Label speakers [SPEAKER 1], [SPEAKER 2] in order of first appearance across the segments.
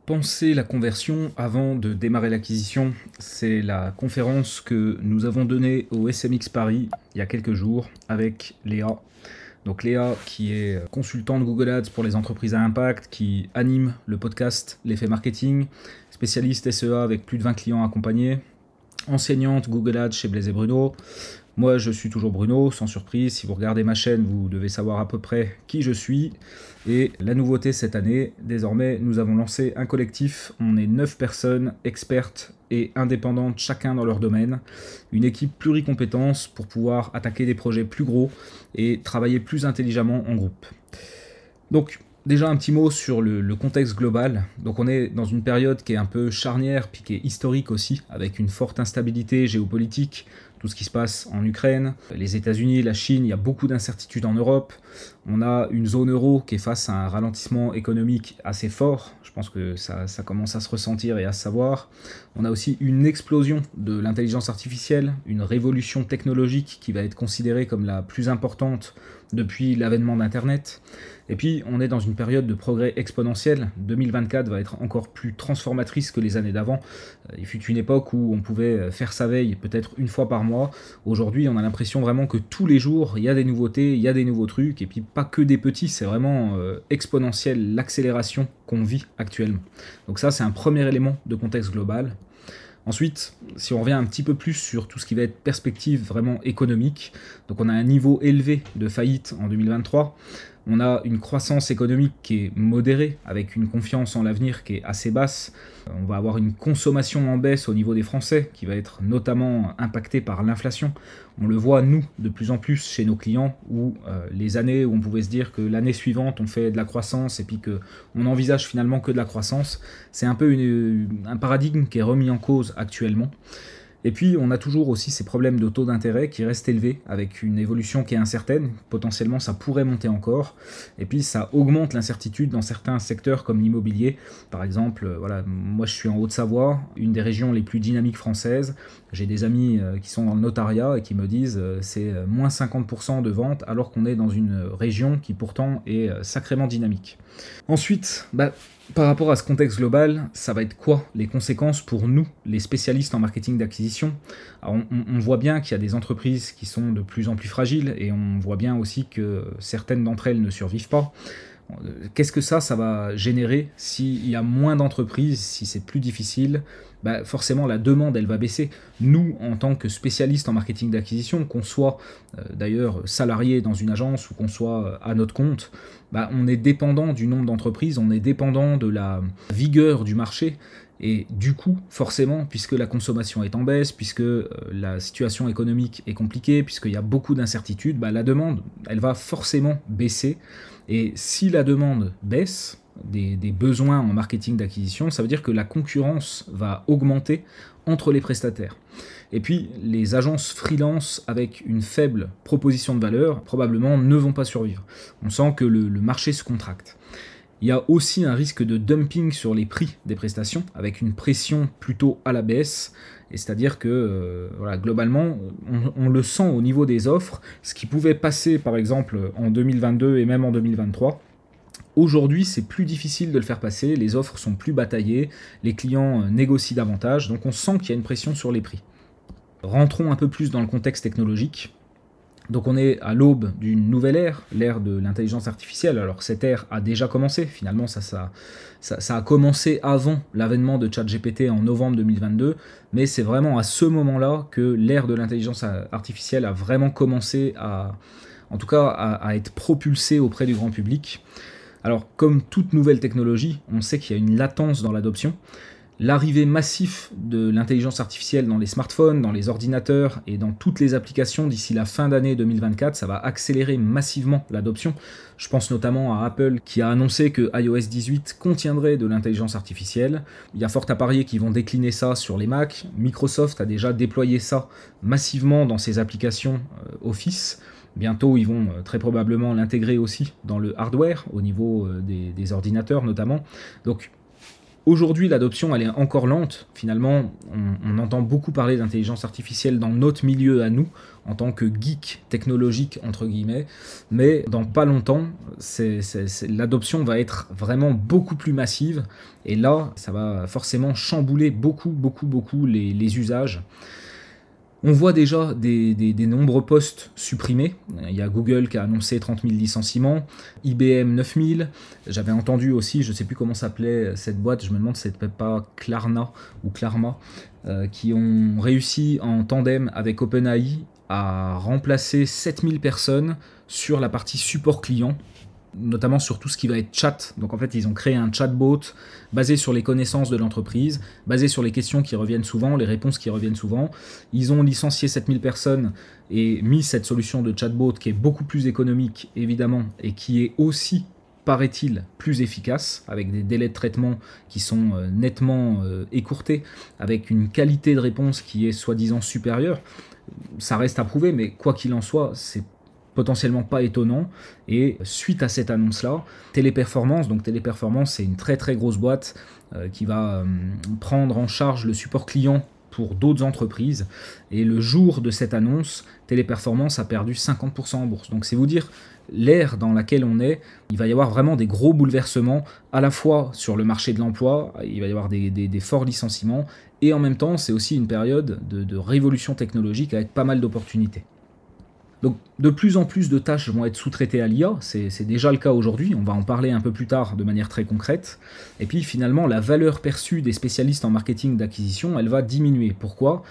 [SPEAKER 1] Penser la conversion avant de démarrer l'acquisition, c'est la conférence que nous avons donnée au SMX Paris il y a quelques jours avec Léa. Donc Léa qui est consultante Google Ads pour les entreprises à impact, qui anime le podcast L'effet marketing, spécialiste SEA avec plus de 20 clients accompagnés, enseignante Google Ads chez Blaise et Bruno. Moi, je suis toujours Bruno, sans surprise. Si vous regardez ma chaîne, vous devez savoir à peu près qui je suis. Et la nouveauté cette année, désormais, nous avons lancé un collectif. On est 9 personnes, expertes et indépendantes, chacun dans leur domaine. Une équipe pluricompétence pour pouvoir attaquer des projets plus gros et travailler plus intelligemment en groupe. Donc, déjà un petit mot sur le contexte global. Donc on est dans une période qui est un peu charnière, puis qui est historique aussi, avec une forte instabilité géopolitique, tout ce qui se passe en Ukraine, les États-Unis, la Chine, il y a beaucoup d'incertitudes en Europe. On a une zone euro qui est face à un ralentissement économique assez fort. Je pense que ça commence à se ressentir et à se savoir. On a aussi une explosion de l'intelligence artificielle, une révolution technologique qui va être considérée comme la plus importante depuis l'avènement d'Internet. Et puis, on est dans une période de progrès exponentiel. 2024 va être encore plus transformatrice que les années d'avant. Il fut une époque où on pouvait faire sa veille peut-être une fois par mois. Aujourd'hui, on a l'impression vraiment que tous les jours, il y a des nouveautés, il y a des nouveaux trucs, et puis pas que des petits, c'est vraiment exponentiel l'accélération qu'on vit actuellement. Donc ça, c'est un premier élément de contexte global. Ensuite, si on revient un petit peu plus sur tout ce qui va être perspective vraiment économique, donc on a un niveau élevé de faillite en 2023, on a une croissance économique qui est modérée, avec une confiance en l'avenir qui est assez basse, on va avoir une consommation en baisse au niveau des Français, qui va être notamment impactée par l'inflation. On le voit, nous, de plus en plus chez nos clients, où les années où on pouvait se dire que l'année suivante, on fait de la croissance, et puis qu'on envisage finalement que de la croissance, c'est un peu un paradigme qui est remis en cause actuellement. Et puis, on a toujours aussi ces problèmes de taux d'intérêt qui restent élevés, avec une évolution qui est incertaine. Potentiellement, ça pourrait monter encore. Et puis, ça augmente l'incertitude dans certains secteurs comme l'immobilier. Par exemple, voilà, moi, je suis en Haute-Savoie, une des régions les plus dynamiques françaises. J'ai des amis qui sont dans le notariat et qui me disent c'est moins 50% de ventes, alors qu'on est dans une région qui pourtant est sacrément dynamique. Ensuite, par rapport à ce contexte global, ça va être quoi les conséquences pour nous, les spécialistes en marketing d'acquisition? Alors, on voit bien qu'il y a des entreprises qui sont de plus en plus fragiles et on voit bien aussi que certaines d'entre elles ne survivent pas. Qu'est-ce que ça va générer s'il y a moins d'entreprises, si c'est plus difficile? Forcément, la demande, elle va baisser. Nous, en tant que spécialistes en marketing d'acquisition, qu'on soit d'ailleurs salarié dans une agence ou qu'on soit à notre compte, on est dépendant du nombre d'entreprises, on est dépendant de la vigueur du marché. Et du coup, forcément, puisque la consommation est en baisse, puisque la situation économique est compliquée, puisqu'il y a beaucoup d'incertitudes, la demande, elle va forcément baisser. Et si la demande baisse, des besoins en marketing d'acquisition, ça veut dire que la concurrence va augmenter entre les prestataires. Et puis, les agences freelance avec une faible proposition de valeur, probablement, ne vont pas survivre. On sent que le marché se contracte. Il y a aussi un risque de dumping sur les prix des prestations, avec une pression plutôt à la baisse, et c'est-à-dire que globalement, on le sent au niveau des offres, ce qui pouvait passer par exemple en 2022 et même en 2023. Aujourd'hui, c'est plus difficile de le faire passer, les offres sont plus bataillées, les clients négocient davantage, donc on sent qu'il y a une pression sur les prix. Rentrons un peu plus dans le contexte technologique. Donc on est à l'aube d'une nouvelle ère, l'ère de l'intelligence artificielle. Alors cette ère a déjà commencé, finalement ça a commencé avant l'avènement de ChatGPT en novembre 2022, mais c'est vraiment à ce moment-là que l'ère de l'intelligence artificielle a vraiment commencé à être propulsée auprès du grand public. Alors comme toute nouvelle technologie, on sait qu'il y a une latence dans l'adoption. L'arrivée massive de l'intelligence artificielle dans les smartphones, dans les ordinateurs et dans toutes les applications d'ici la fin d'année 2024, ça va accélérer massivement l'adoption. Je pense notamment à Apple qui a annoncé que iOS 18 contiendrait de l'intelligence artificielle. Il y a fort à parier qu'ils vont décliner ça sur les Mac. Microsoft a déjà déployé ça massivement dans ses applications Office. Bientôt, ils vont très probablement l'intégrer aussi dans le hardware, au niveau des ordinateurs notamment. Donc, Aujourd'hui, l'adoption, elle est encore lente. Finalement, on entend beaucoup parler d'intelligence artificielle dans notre milieu à nous, en tant que geek technologique, entre guillemets. Mais dans pas longtemps, l'adoption va être vraiment beaucoup plus massive. Et là, ça va forcément chambouler beaucoup les usages. On voit déjà des nombreux postes supprimés. Il y a Google qui a annoncé 30 000 licenciements, IBM 9 000. J'avais entendu aussi, je ne sais plus comment s'appelait cette boîte, je me demande si c'était pas Klarna ou Klarma, qui ont réussi en tandem avec OpenAI à remplacer 7000 personnes sur la partie support client, notamment sur tout ce qui va être chat. Donc en fait, ils ont créé un chatbot basé sur les connaissances de l'entreprise, basé sur les questions qui reviennent souvent, les réponses qui reviennent souvent. Ils ont licencié 7000 personnes et mis cette solution de chatbot qui est beaucoup plus économique, évidemment, et qui est aussi, paraît-il, plus efficace, avec des délais de traitement qui sont nettement écourtés, avec une qualité de réponse qui est soi-disant supérieure. Ça reste à prouver, mais quoi qu'il en soit, c'est potentiellement pas étonnant. Et suite à cette annonce-là, Téléperformance, donc Téléperformance, c'est une très grosse boîte qui va prendre en charge le support client pour d'autres entreprises. Et le jour de cette annonce, Téléperformance a perdu 50% en bourse. Donc c'est vous dire l'ère dans laquelle on est. Il va y avoir vraiment des gros bouleversements, à la fois sur le marché de l'emploi, il va y avoir des forts licenciements, et en même temps, c'est aussi une période de révolution technologique avec pas mal d'opportunités. Donc de plus en plus de tâches vont être sous-traitées à l'IA, c'est déjà le cas aujourd'hui, on va en parler un peu plus tard de manière très concrète. Et puis finalement, la valeur perçue des spécialistes en marketing d'acquisition, elle va diminuer. Pourquoi ?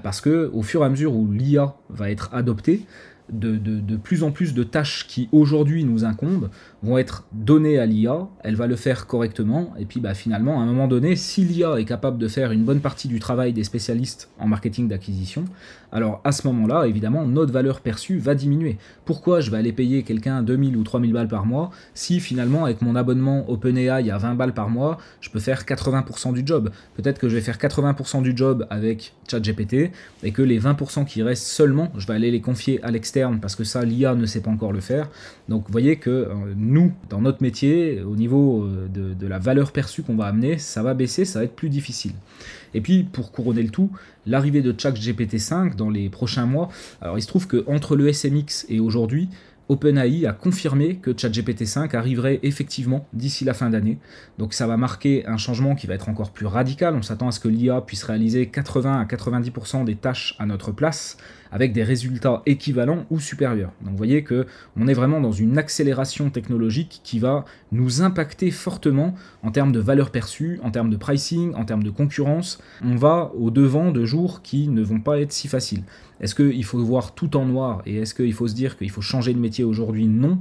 [SPEAKER 1] Parce qu'au fur et à mesure où l'IA va être adoptée, de plus en plus de tâches qui aujourd'hui nous incombent vont être données à l'IA, elle va le faire correctement, et puis finalement, à un moment donné, si l'IA est capable de faire une bonne partie du travail des spécialistes en marketing d'acquisition, alors à ce moment-là, évidemment, notre valeur perçue va diminuer. Pourquoi je vais aller payer quelqu'un 2000 ou 3000 balles par mois, si finalement, avec mon abonnement OpenAI à 20 balles par mois, je peux faire 80% du job. Peut-être que je vais faire 80% du job avec ChatGPT, et que les 20% qui restent seulement, je vais aller les confier à l'externe, parce que ça, l'IA ne sait pas encore le faire. Donc vous voyez que nous, dans notre métier, au niveau de la valeur perçue qu'on va amener, ça va baisser, ça va être plus difficile. Et puis, pour couronner le tout, l'arrivée de ChatGPT 5 dans les prochains mois, alors il se trouve qu'entre le SMX et aujourd'hui, OpenAI a confirmé que ChatGPT 5 arriverait effectivement d'ici la fin d'année. Donc ça va marquer un changement qui va être encore plus radical. On s'attend à ce que l'IA puisse réaliser 80 à 90% des tâches à notre place, avec des résultats équivalents ou supérieurs. Donc vous voyez qu'on est vraiment dans une accélération technologique qui va nous impacter fortement en termes de valeur perçue, en termes de pricing, en termes de concurrence. On va au-devant de jours qui ne vont pas être si faciles. Est-ce qu'il faut voir tout en noir et est-ce qu'il faut se dire qu'il faut changer de métier aujourd'hui ? Non,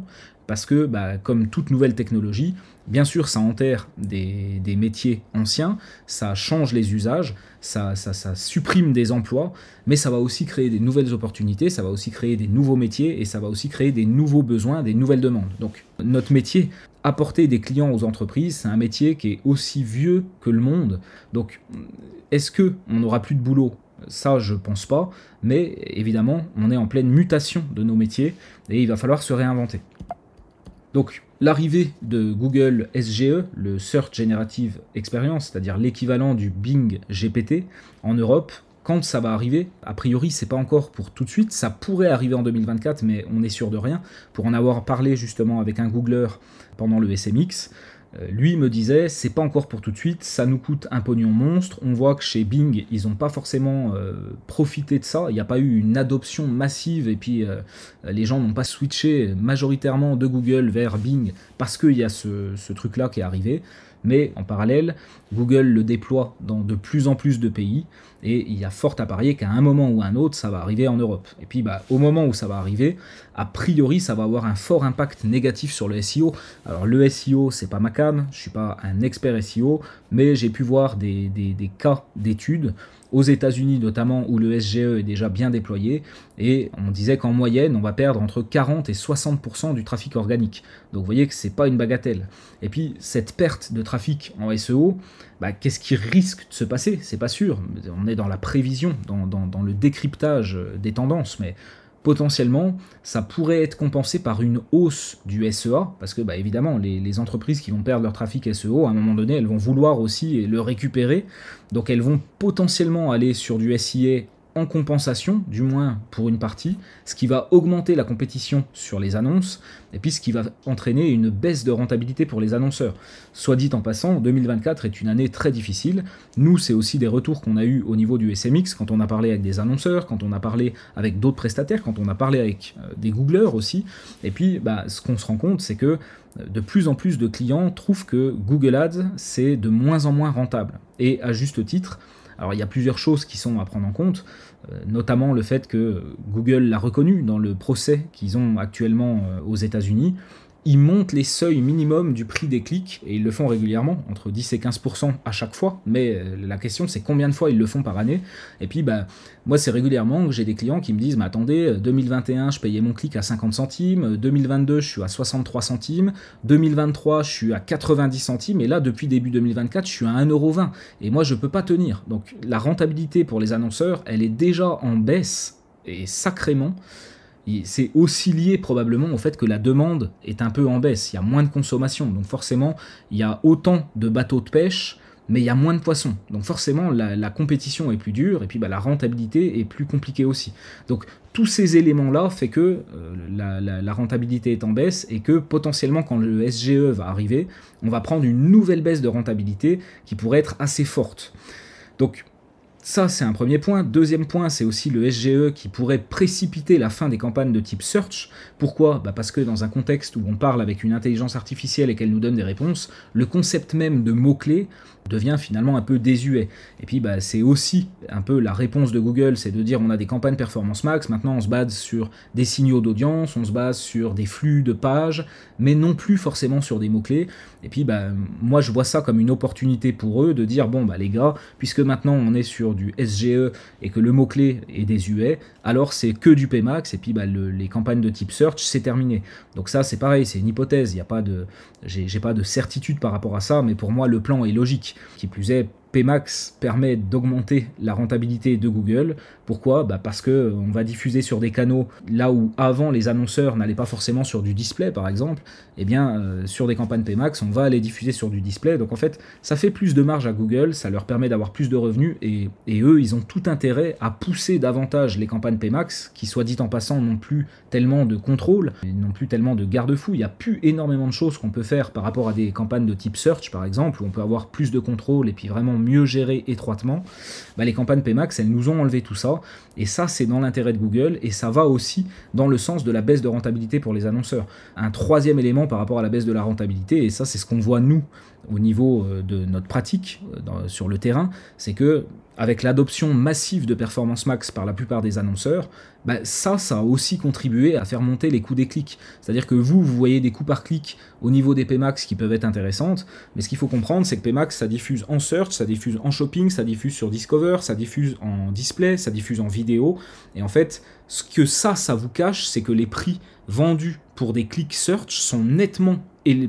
[SPEAKER 1] parce que comme toute nouvelle technologie, bien sûr ça enterre des métiers anciens, ça change les usages, ça supprime des emplois, mais ça va aussi créer des nouvelles opportunités, ça va aussi créer des nouveaux métiers et ça va aussi créer des nouveaux besoins, des nouvelles demandes. Donc notre métier, apporter des clients aux entreprises, c'est un métier qui est aussi vieux que le monde. Donc est-ce qu'on n'aura plus de boulot ? Ça, je pense pas, mais évidemment, on est en pleine mutation de nos métiers et il va falloir se réinventer. Donc, l'arrivée de Google SGE, le Search Generative Experience, c'est-à-dire l'équivalent du Bing GPT en Europe, quand ça va arriver, a priori, c'est pas encore pour tout de suite, ça pourrait arriver en 2024, mais on est sûr de rien. Pour en avoir parlé justement avec un Googler pendant le SMX, lui me disait, c'est pas encore pour tout de suite, ça nous coûte un pognon monstre, on voit que chez Bing, ils n'ont pas forcément profité de ça, il n'y a pas eu une adoption massive, et puis les gens n'ont pas switché majoritairement de Google vers Bing, parce qu'il y a ce truc-là qui est arrivé, mais en parallèle, Google le déploie dans de plus en plus de pays, et il y a fort à parier qu'à un moment ou un autre, ça va arriver en Europe. Et puis au moment où ça va arriver, a priori, ça va avoir un fort impact négatif sur le SEO. Alors le SEO, c'est pas ma cam, je suis pas un expert SEO, mais j'ai pu voir des cas d'études, aux États-Unis notamment, où le SGE est déjà bien déployé, et on disait qu'en moyenne, on va perdre entre 40 et 60% du trafic organique. Donc vous voyez que c'est pas une bagatelle. Et puis cette perte de trafic en SEO, qu'est-ce qui risque de se passer ? C'est pas sûr. On est dans la prévision, dans le décryptage des tendances, mais potentiellement, ça pourrait être compensé par une hausse du SEA, parce que évidemment, les entreprises qui vont perdre leur trafic SEO, à un moment donné, elles vont vouloir aussi le récupérer, donc elles vont potentiellement aller sur du SIA en compensation, du moins pour une partie, ce qui va augmenter la compétition sur les annonces, et puis ce qui va entraîner une baisse de rentabilité pour les annonceurs. Soit dit en passant, 2024 est une année très difficile. Nous, c'est aussi des retours qu'on a eu au niveau du SMX, quand on a parlé avec des annonceurs, quand on a parlé avec d'autres prestataires, quand on a parlé avec des Googleurs aussi. Et puis, ce qu'on se rend compte, c'est que de plus en plus de clients trouvent que Google Ads, c'est de moins en moins rentable. Et à juste titre. Alors il y a plusieurs choses qui sont à prendre en compte, notamment le fait que Google l'a reconnu dans le procès qu'ils ont actuellement aux États-Unis. Ils montent les seuils minimums du prix des clics, et ils le font régulièrement, entre 10 et 15% à chaque fois, mais la question c'est combien de fois ils le font par année. Et puis moi c'est régulièrement que j'ai des clients qui me disent, mais attendez, 2021 je payais mon clic à 50 centimes, 2022 je suis à 63 centimes, 2023 je suis à 90 centimes, et là depuis début 2024 je suis à 1,20 €, et moi je peux pas tenir. Donc la rentabilité pour les annonceurs, elle est déjà en baisse, et sacrément. C'est aussi lié probablement au fait que la demande est un peu en baisse, il y a moins de consommation, donc forcément il y a autant de bateaux de pêche, mais il y a moins de poissons, donc forcément la compétition est plus dure, et puis la rentabilité est plus compliquée aussi. Donc tous ces éléments-là fait que la rentabilité est en baisse, et que potentiellement quand le SGE va arriver, on va prendre une nouvelle baisse de rentabilité qui pourrait être assez forte. Donc ça, c'est un premier point. Deuxième point, c'est aussi le SGE qui pourrait précipiter la fin des campagnes de type search. Pourquoi ? Parce que dans un contexte où on parle avec une intelligence artificielle et qu'elle nous donne des réponses, le concept même de mots-clés devient finalement un peu désuet. Et puis c'est aussi un peu la réponse de Google, c'est de dire on a des campagnes performance max, maintenant on se base sur des signaux d'audience, on se base sur des flux de pages, mais non plus forcément sur des mots-clés. Et puis moi je vois ça comme une opportunité pour eux de dire bon les gars, puisque maintenant on est sur du SGE et que le mot-clé est désuet, alors c'est que du Pmax, et puis les campagnes de type search c'est terminé. Donc ça c'est pareil, c'est une hypothèse, il y a pas de, j'ai pas de certitude par rapport à ça, mais pour moi le plan est logique. Qui plus est, Pmax permet d'augmenter la rentabilité de Google. Pourquoi ? Parce qu'on va diffuser sur des canaux là où avant les annonceurs n'allaient pas forcément sur du display par exemple, et bien sur des campagnes Pmax on va aller diffuser sur du display, donc en fait ça fait plus de marge à Google, ça leur permet d'avoir plus de revenus, et eux ils ont tout intérêt à pousser davantage les campagnes Pmax qui, soit dit en passant, n'ont plus tellement de contrôle, n'ont plus tellement de garde-fous, il n'y a plus énormément de choses qu'on peut faire par rapport à des campagnes de type search par exemple, où on peut avoir plus de contrôle et puis vraiment mieux gérer étroitement. Les campagnes Pmax elles nous ont enlevé tout ça, et ça c'est dans l'intérêt de Google, et ça va aussi dans le sens de la baisse de rentabilité pour les annonceurs. Un troisième élément par rapport à la baisse de la rentabilité, et ça c'est ce qu'on voit nous au niveau de notre pratique sur le terrain, c'est que avec l'adoption massive de Performance Max par la plupart des annonceurs, ça a aussi contribué à faire monter les coûts des clics. C'est-à-dire que vous voyez des coûts par clic au niveau des Pmax qui peuvent être intéressantes, mais ce qu'il faut comprendre, c'est que Pmax, ça diffuse en search, ça diffuse en shopping, ça diffuse sur Discover, ça diffuse en display, ça diffuse en vidéo, et en fait, ce que ça vous cache, c'est que les prix vendus pour des clics search sont nettement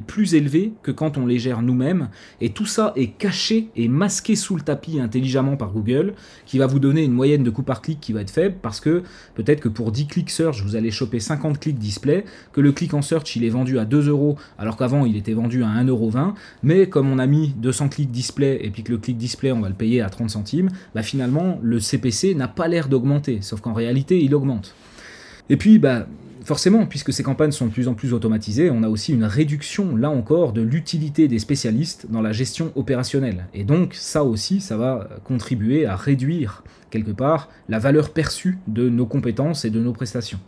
[SPEAKER 1] plus élevés que quand on les gère nous-mêmes, et tout ça est caché et masqué sous le tapis intelligemment par Google, qui va vous donner une moyenne de coût par clic qui va être faible, parce que peut-être que pour 10 clics search, vous allez choper 50 clics display, que le clic en search il est vendu à 2 €, alors qu'avant il était vendu à 1,20 €, mais comme on a mis 200 clics display, et puis que le clic display on va le payer à 30 centimes, finalement le CPC n'a pas l'air d'augmenter, sauf qu'en réalité il augmente. Et puis forcément, puisque ces campagnes sont de plus en plus automatisées, on a aussi une réduction, là encore, de l'utilité des spécialistes dans la gestion opérationnelle. Et donc, ça aussi, ça va contribuer à réduire, quelque part, la valeur perçue de nos compétences et de nos prestations.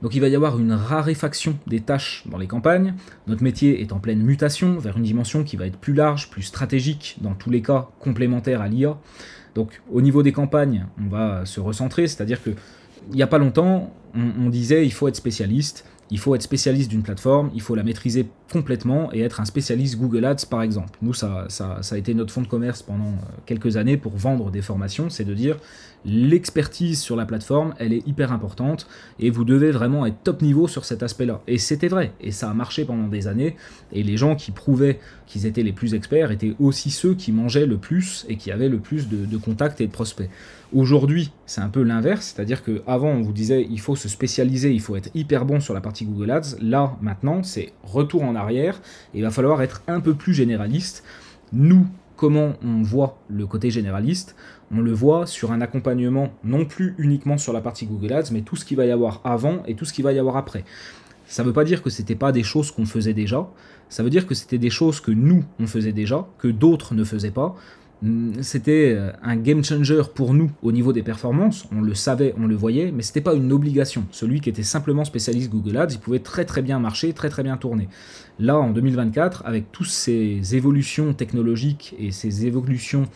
[SPEAKER 1] Donc il va y avoir une raréfaction des tâches dans les campagnes, notre métier est en pleine mutation vers une dimension qui va être plus large, plus stratégique, dans tous les cas complémentaire à l'IA. Donc au niveau des campagnes, on va se recentrer, c'est-à-dire que il n'y a pas longtemps, on disait il faut être spécialiste d'une plateforme, il faut la maîtriser complètement et être un spécialiste Google Ads par exemple. Nous, ça a été notre fonds de commerce pendant quelques années pour vendre des formations, c'est de dire l'expertise sur la plateforme, elle est hyper importante et vous devez vraiment être top niveau sur cet aspect-là. Et c'était vrai, et ça a marché pendant des années, et les gens qui prouvaient qu'ils étaient les plus experts étaient aussi ceux qui mangeaient le plus et qui avaient le plus de contacts et de prospects. Aujourd'hui, c'est un peu l'inverse, c'est-à-dire qu'avant on vous disait il faut se spécialiser, il faut être hyper bon sur la partie Google Ads, là maintenant c'est retour en arrière, et il va falloir être un peu plus généraliste. Nous, comment on voit le côté généraliste? On le voit sur un accompagnement non plus uniquement sur la partie Google Ads, mais tout ce qu'il va y avoir avant et tout ce qu'il va y avoir après. Ça ne veut pas dire que ce n'était pas des choses qu'on faisait déjà, ça veut dire que c'était des choses que nous, on faisait déjà, que d'autres ne faisaient pas. C'était un game changer pour nous au niveau des performances, on le savait, on le voyait, mais ce n'était pas une obligation. Celui qui était simplement spécialiste Google Ads, il pouvait très très bien marcher, très très bien tourner. Là, en 2024, avec toutes ces évolutions technologiques et ces évolutions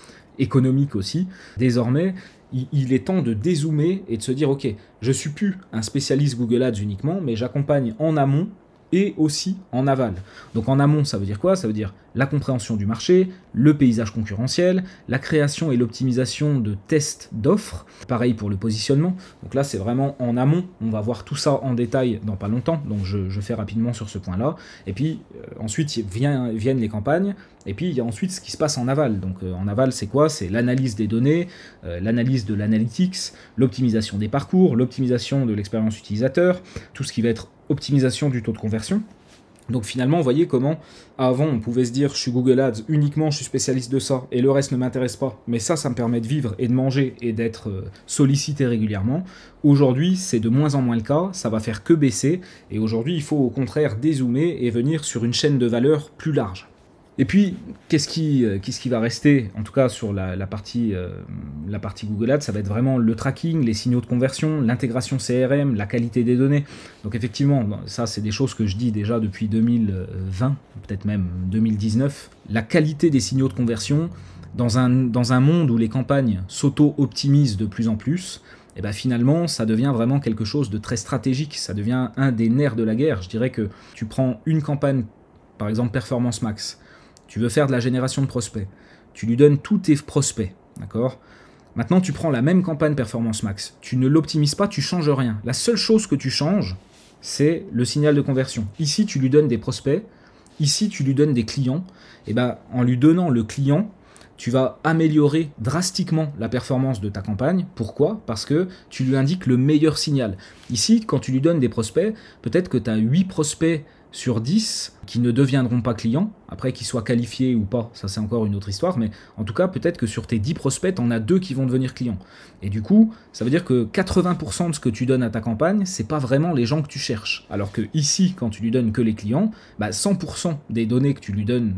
[SPEAKER 1] économiques aussi, désormais, il est temps de dézoomer et de se dire, ok, je ne suis plus un spécialiste Google Ads uniquement, mais j'accompagne en amont et aussi en aval. Donc en amont, ça veut dire quoi? Ça veut dire la compréhension du marché, le paysage concurrentiel, la création et l'optimisation de tests d'offres, pareil pour le positionnement. Donc là, c'est vraiment en amont, on va voir tout ça en détail dans pas longtemps, donc je fais rapidement sur ce point-là. Et puis ensuite viennent les campagnes, et puis il y a ensuite ce qui se passe en aval. Donc en aval, c'est quoi? C'est l'analyse des données, l'analyse de l'analytics, l'optimisation des parcours, l'optimisation de l'expérience utilisateur, tout ce qui va être optimisation du taux de conversion. Donc finalement, vous voyez comment avant on pouvait se dire je suis Google Ads uniquement, je suis spécialiste de ça et le reste ne m'intéresse pas, mais ça me permet de vivre et de manger et d'être sollicité régulièrement. Aujourd'hui, c'est de moins en moins le cas, ça va faire que baisser et aujourd'hui, il faut au contraire dézoomer et venir sur une chaîne de valeur plus large. Et puis, qu'est-ce qui va rester, en tout cas sur la partie Google Ads, ça va être vraiment le tracking, les signaux de conversion, l'intégration CRM, la qualité des données. Donc effectivement, ça c'est des choses que je dis déjà depuis 2020, peut-être même 2019. La qualité des signaux de conversion, dans un monde où les campagnes s'auto-optimisent de plus en plus, et ben finalement, ça devient vraiment quelque chose de très stratégique, ça devient un des nerfs de la guerre. Je dirais que tu prends une campagne, par exemple Performance Max, tu veux faire de la génération de prospects, tu lui donnes tous tes prospects, d'accord? Maintenant, tu prends la même campagne Performance Max, tu ne l'optimises pas, tu changes rien. La seule chose que tu changes, c'est le signal de conversion. Ici, tu lui donnes des prospects, ici, tu lui donnes des clients. Et ben, en lui donnant le client, tu vas améliorer drastiquement la performance de ta campagne. Pourquoi? Parce que tu lui indiques le meilleur signal. Ici, quand tu lui donnes des prospects, peut-être que tu as 8 prospects sur 10 qui ne deviendront pas clients, après qu'ils soient qualifiés ou pas, ça c'est encore une autre histoire, mais en tout cas peut-être que sur tes 10 prospects, t'en as 2 qui vont devenir clients. Et du coup, ça veut dire que 80% de ce que tu donnes à ta campagne, c'est pas vraiment les gens que tu cherches. Alors que ici, quand tu lui donnes que les clients, 100% des données que tu lui donnes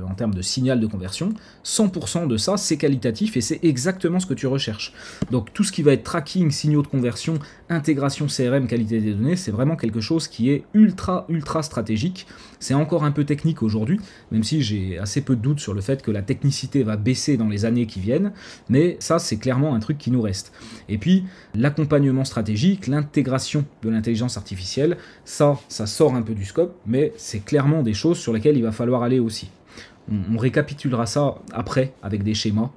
[SPEAKER 1] en termes de signal de conversion, 100% de ça c'est qualitatif et c'est exactement ce que tu recherches. Donc tout ce qui va être tracking, signaux de conversion, intégration CRM, qualité des données, c'est vraiment quelque chose qui est ultra stratégique. C'est encore un peu technique aujourd'hui, même si j'ai assez peu de doutes sur le fait que la technicité va baisser dans les années qui viennent, mais ça c'est clairement un truc qui nous reste. Et puis l'accompagnement stratégique, l'intégration de l'intelligence artificielle, ça sort un peu du scope, mais c'est clairement des choses sur lesquelles il va falloir aller aussi. On récapitulera ça après avec des schémas.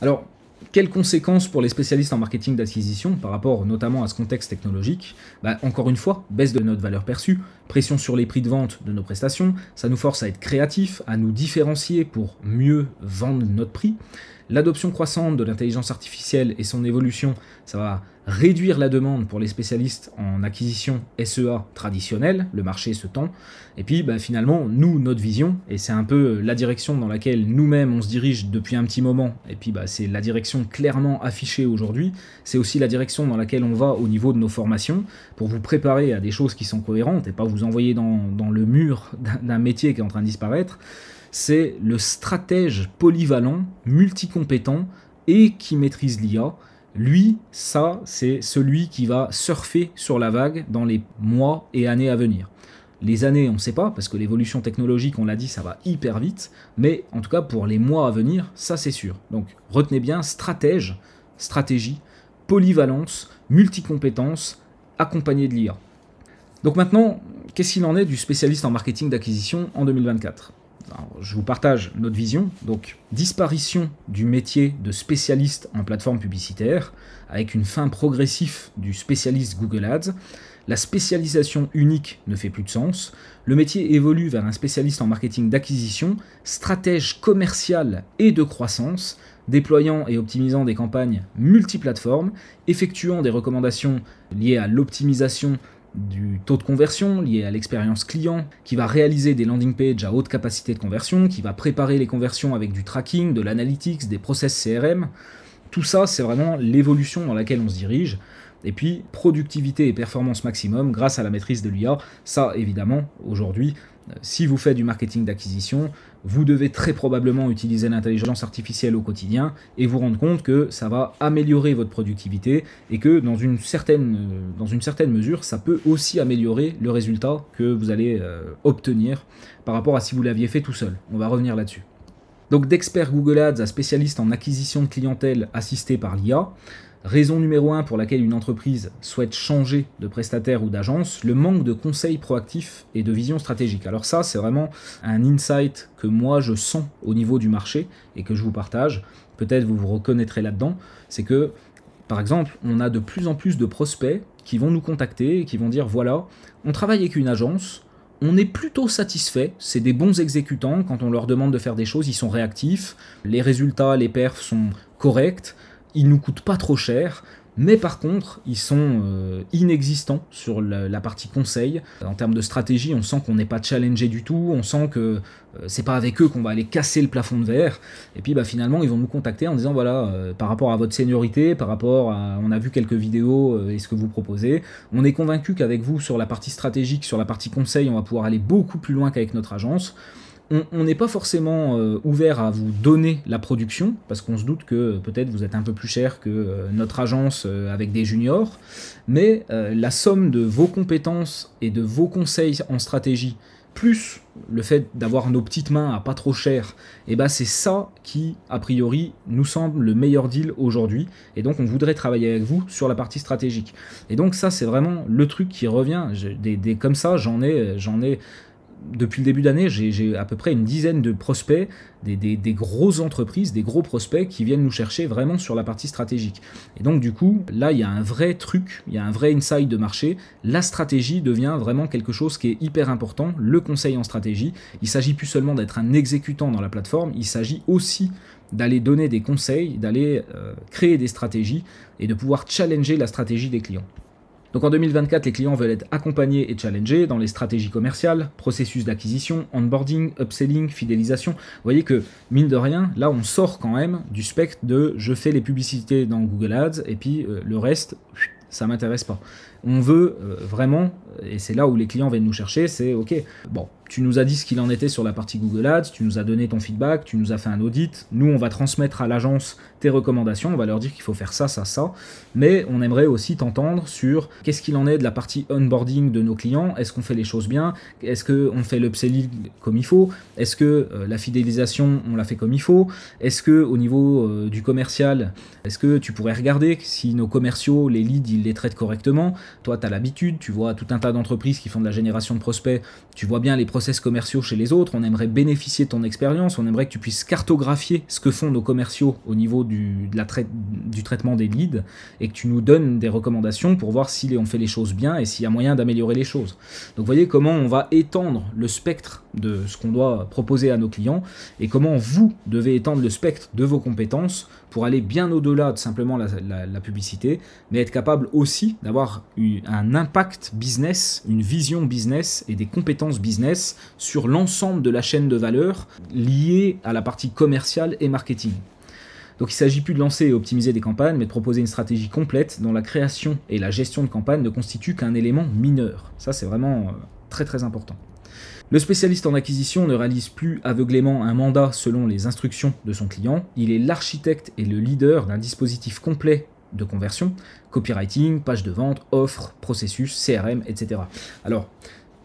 [SPEAKER 1] Alors, quelles conséquences pour les spécialistes en marketing d'acquisition par rapport notamment à ce contexte technologique? Encore une fois, baisse de notre valeur perçue, pression sur les prix de vente de nos prestations, ça nous force à être créatifs, à nous différencier pour mieux vendre notre prix. L'adoption croissante de l'intelligence artificielle et son évolution, ça va réduire la demande pour les spécialistes en acquisition SEA traditionnelle, le marché se tend. Et puis finalement, nous, notre vision, et c'est un peu la direction dans laquelle nous-mêmes on se dirige depuis un petit moment, et puis c'est la direction clairement affichée aujourd'hui, c'est aussi la direction dans laquelle on va au niveau de nos formations, pour vous préparer à des choses qui sont cohérentes et pas vous envoyer dans le mur d'un métier qui est en train de disparaître. C'est le stratège polyvalent, multicompétent et qui maîtrise l'IA. Lui, ça, c'est celui qui va surfer sur la vague dans les mois et années à venir. Les années, on ne sait pas, parce que l'évolution technologique, on l'a dit, ça va hyper vite, mais en tout cas, pour les mois à venir, ça c'est sûr. Donc, retenez bien, stratège, stratégie, polyvalence, multicompétence, accompagné de l'IA. Donc maintenant, qu'est-ce qu'il en est du spécialiste en marketing d'acquisition en 2024 ? Alors, je vous partage notre vision, donc disparition du métier de spécialiste en plateforme publicitaire, avec une fin progressive du spécialiste Google Ads, La spécialisation unique ne fait plus de sens. Le métier évolue vers un spécialiste en marketing d'acquisition, stratège commercial et de croissance, déployant et optimisant des campagnes multiplateformes, effectuant des recommandations liées à l'optimisation du taux de conversion, liées à l'expérience client, qui va réaliser des landing pages à haute capacité de conversion, qui va préparer les conversions avec du tracking, de l'analytics, des process CRM. Tout ça, c'est vraiment l'évolution dans laquelle on se dirige. Et puis, productivité et performance maximum grâce à la maîtrise de l'IA. Ça, évidemment, aujourd'hui, si vous faites du marketing d'acquisition, vous devez très probablement utiliser l'intelligence artificielle au quotidien et vous rendre compte que ça va améliorer votre productivité et que dans une certaine mesure, ça peut aussi améliorer le résultat que vous allez obtenir par rapport à si vous l'aviez fait tout seul. On va revenir là-dessus. Donc d'expert Google Ads à spécialiste en acquisition de clientèle assisté par l'IA. Raison numéro 1 pour laquelle une entreprise souhaite changer de prestataire ou d'agence, le manque de conseils proactifs et de vision stratégique. Alors ça, c'est vraiment un insight que moi je sens au niveau du marché et que je vous partage. Peut-être vous vous reconnaîtrez là-dedans. C'est que, par exemple, on a de plus en plus de prospects qui vont nous contacter et qui vont dire voilà, on travaille avec une agence, on est plutôt satisfait, c'est des bons exécutants, quand on leur demande de faire des choses, ils sont réactifs, les résultats, les perfs sont corrects, ils nous coûtent pas trop cher, mais par contre, ils sont inexistants sur la partie conseil. En termes de stratégie, on sent qu'on n'est pas challengé du tout, on sent que c'est pas avec eux qu'on va aller casser le plafond de verre. Et puis finalement, ils vont nous contacter en disant voilà, par rapport à votre seniorité, par rapport à, on a vu quelques vidéos et ce que vous proposez, on est convaincu qu'avec vous, sur la partie stratégique, sur la partie conseil, on va pouvoir aller beaucoup plus loin qu'avec notre agence. On n'est pas forcément ouvert à vous donner la production, parce qu'on se doute que peut-être vous êtes un peu plus cher que notre agence avec des juniors, mais la somme de vos compétences et de vos conseils en stratégie, plus le fait d'avoir nos petites mains à pas trop cher, et c'est ça qui, a priori, nous semble le meilleur deal aujourd'hui, et donc on voudrait travailler avec vous sur la partie stratégique. Et donc ça, c'est vraiment le truc qui revient, comme ça, j'en ai depuis le début d'année, j'ai à peu près une dizaine de prospects, des grosses entreprises, des gros prospects qui viennent nous chercher vraiment sur la partie stratégique. Et donc du coup, là, il y a un vrai truc, il y a un vrai insight de marché. La stratégie devient vraiment quelque chose qui est hyper important, le conseil en stratégie. Il ne s'agit plus seulement d'être un exécutant dans la plateforme, il s'agit aussi d'aller donner des conseils, d'aller créer des stratégies et de pouvoir challenger la stratégie des clients. Donc en 2024, les clients veulent être accompagnés et challengés dans les stratégies commerciales, processus d'acquisition, onboarding, upselling, fidélisation. Vous voyez que, mine de rien, là on sort quand même du spectre de je fais les publicités dans Google Ads et puis le reste, ça m'intéresse pas. On veut vraiment, et c'est là où les clients viennent nous chercher, c'est ok, bon, tu nous as dit ce qu'il en était sur la partie Google Ads, tu nous as donné ton feedback, tu nous as fait un audit, nous on va transmettre à l'agence tes recommandations, on va leur dire qu'il faut faire ça, ça, ça, mais on aimerait aussi t'entendre sur qu'est-ce qu'il en est de la partie onboarding de nos clients, est-ce qu'on fait les choses bien, est-ce qu'on fait l'upselling comme il faut, est-ce que la fidélisation on la fait comme il faut, est-ce que au niveau du commercial, est-ce que tu pourrais regarder si nos commerciaux, les leads, ils les traitent correctement. Toi, tu as l'habitude, tu vois tout un tas d'entreprises qui font de la génération de prospects, tu vois bien les process commerciaux chez les autres, on aimerait bénéficier de ton expérience, on aimerait que tu puisses cartographier ce que font nos commerciaux au niveau du traitement des leads et que tu nous donnes des recommandations pour voir si on fait les choses bien et s'il y a moyen d'améliorer les choses. Donc vous voyez comment on va étendre le spectre de ce qu'on doit proposer à nos clients et comment vous devez étendre le spectre de vos compétences pour aller bien au-delà de simplement la publicité, mais être capable aussi d'avoir un impact business, une vision business et des compétences business sur l'ensemble de la chaîne de valeur liée à la partie commerciale et marketing. Donc il ne s'agit plus de lancer et optimiser des campagnes, mais de proposer une stratégie complète dont la création et la gestion de campagne ne constituent qu'un élément mineur. Ça, c'est vraiment très très important. Le spécialiste en acquisition ne réalise plus aveuglément un mandat selon les instructions de son client, il est l'architecte et le leader d'un dispositif complet de conversion, copywriting, page de vente, offre, processus, CRM, etc. Alors,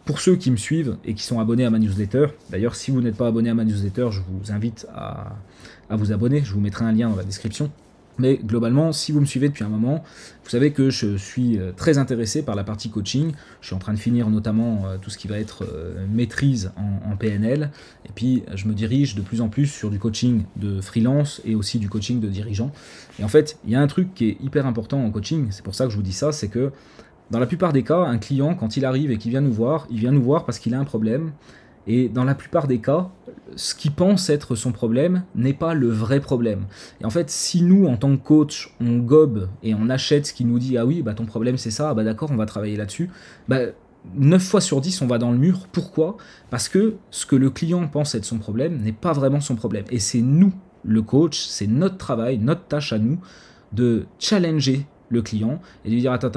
[SPEAKER 1] pour ceux qui me suivent et qui sont abonnés à ma newsletter, d'ailleurs si vous n'êtes pas abonné à ma newsletter, je vous invite à vous abonner, je vous mettrai un lien dans la description. Mais globalement, si vous me suivez depuis un moment, vous savez que je suis très intéressé par la partie coaching. Je suis en train de finir notamment tout ce qui va être maîtrise en PNL. Et puis, je me dirige de plus en plus sur du coaching de freelance et aussi du coaching de dirigeant. Et en fait, il y a un truc qui est hyper important en coaching, c'est pour ça que je vous dis ça, c'est que Dans la plupart des cas, un client, quand il arrive et qu'il vient nous voir, il vient nous voir parce qu'il a un problème. Et dans la plupart des cas, ce qui pense être son problème n'est pas le vrai problème. Et en fait, si nous, en tant que coach, on gobe et on achète ce qui nous dit « Ah oui, bah ton problème c'est ça, ah bah d'accord, on va travailler là-dessus », bah 9 fois sur 10, on va dans le mur. Pourquoi ? Parce que ce que le client pense être son problème n'est pas vraiment son problème. Et c'est nous, le coach, c'est notre travail, notre tâche à nous, de challenger le client et de lui dire attends,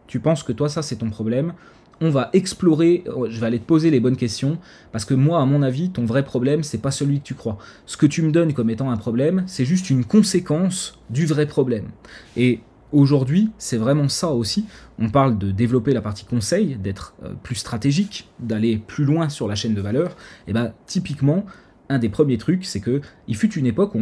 [SPEAKER 1] tu penses que toi ça c'est ton problème, on va explorer, je vais aller te poser les bonnes questions, parce que moi à mon avis ton vrai problème c'est pas celui que tu crois. Ce que tu me donnes comme étant un problème, c'est juste une conséquence du vrai problème. Et aujourd'hui c'est vraiment ça aussi, on parle de développer la partie conseil, d'être plus stratégique, d'aller plus loin sur la chaîne de valeur, et ben typiquement un des premiers trucs, c'est que il fut une époque où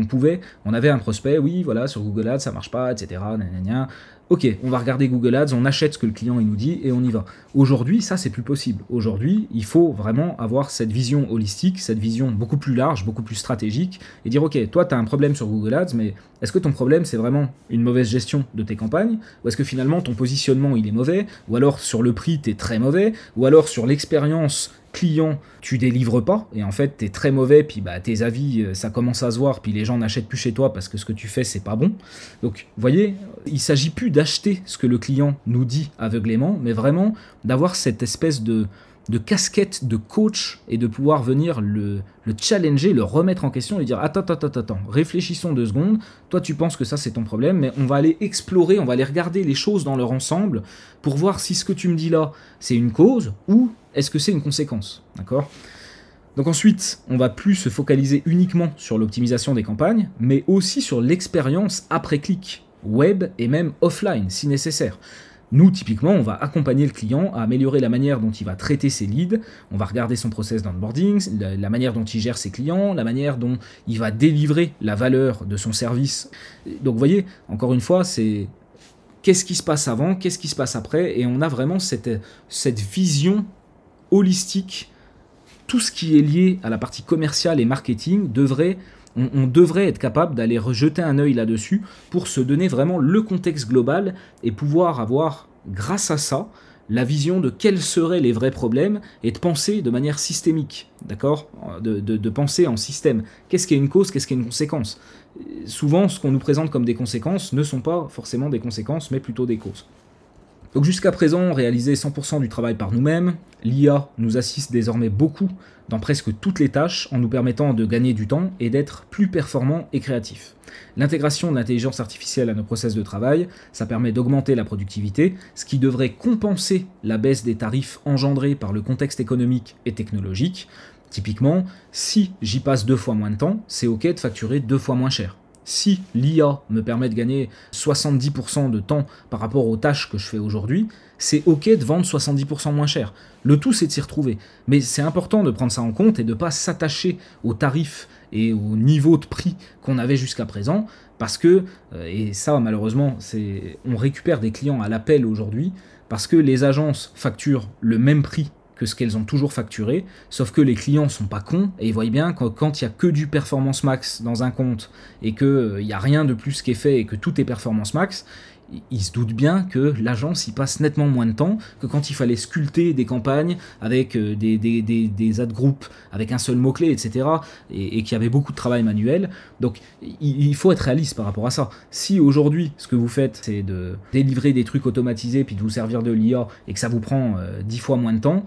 [SPEAKER 1] on avait un prospect, oui, voilà, sur Google Ads, ça marche pas, etc. Gna. Ok, on va regarder Google Ads, on achète ce que le client il nous dit et on y va. Aujourd'hui, ça, c'est plus possible. Aujourd'hui, il faut vraiment avoir cette vision holistique, cette vision beaucoup plus large, beaucoup plus stratégique, et dire, ok, toi, tu as un problème sur Google Ads, mais est-ce que ton problème, c'est vraiment une mauvaise gestion de tes campagnes, ou est-ce que finalement, ton positionnement, il est mauvais, ou alors sur le prix, tu es très mauvais, ou alors sur l'expérience client, tu délivres pas, et en fait, tu es très mauvais, puis bah, tes avis, ça commence à se voir, puis les gens n'achètent plus chez toi parce que ce que tu fais, c'est pas bon. Donc, vous voyez, il s'agit plus d'acheter ce que le client nous dit aveuglément, mais vraiment d'avoir cette espèce de casquette de coach et de pouvoir venir le challenger, le remettre en question, lui dire attends, réfléchissons 2 secondes, toi tu penses que ça c'est ton problème, mais on va aller explorer, on va aller regarder les choses dans leur ensemble pour voir si ce que tu me dis là c'est une cause ou est-ce que c'est une conséquence, d'accord ? Donc ensuite, on va plus se focaliser uniquement sur l'optimisation des campagnes, mais aussi sur l'expérience après-clic, web et même offline si nécessaire. Nous, typiquement, on va accompagner le client à améliorer la manière dont il va traiter ses leads, on va regarder son process d'onboarding, la manière dont il gère ses clients, la manière dont il va délivrer la valeur de son service. Donc vous voyez, encore une fois, c'est qu'est-ce qui se passe avant, qu'est-ce qui se passe après, et on a vraiment cette vision holistique. Tout ce qui est lié à la partie commerciale et marketing on devrait être capable d'aller rejeter un œil là-dessus pour se donner vraiment le contexte global et pouvoir avoir, grâce à ça, la vision de quels seraient les vrais problèmes et de penser de manière systémique, d'accord ? De penser en système. Qu'est-ce qui est une cause, qu'est-ce qui est une conséquence ? Souvent, ce qu'on nous présente comme des conséquences ne sont pas forcément des conséquences, mais plutôt des causes. Donc jusqu'à présent, on réalisait 100% du travail par nous-mêmes. L'IA nous assiste désormais beaucoup dans presque toutes les tâches en nous permettant de gagner du temps et d'être plus performants et créatifs. L'intégration de l'intelligence artificielle à nos process de travail, ça permet d'augmenter la productivité, ce qui devrait compenser la baisse des tarifs engendrés par le contexte économique et technologique. Typiquement, si j'y passe 2 fois moins de temps, c'est ok de facturer 2 fois moins cher. Si l'IA me permet de gagner 70% de temps par rapport aux tâches que je fais aujourd'hui, c'est ok de vendre 70% moins cher. Le tout, c'est de s'y retrouver. Mais c'est important de prendre ça en compte et de ne pas s'attacher aux tarifs et au niveau de prix qu'on avait jusqu'à présent, parce que, et ça malheureusement, on récupère des clients à l'appel aujourd'hui, parce que les agences facturent le même prix que ce qu'elles ont toujours facturé, sauf que les clients sont pas cons, et ils voient bien que quand il y a que du performance max dans un compte, et qu'il n'y a rien de plus qui est fait, et que tout est performance max, ils se doutent bien que l'agence y passe nettement moins de temps que quand il fallait sculpter des campagnes avec des ad groups, avec un seul mot-clé, etc., et qu'il y avait beaucoup de travail manuel. Donc il faut être réaliste par rapport à ça. Si aujourd'hui, ce que vous faites, c'est de délivrer des trucs automatisés, puis de vous servir de l'IA, et que ça vous prend 10 fois moins de temps,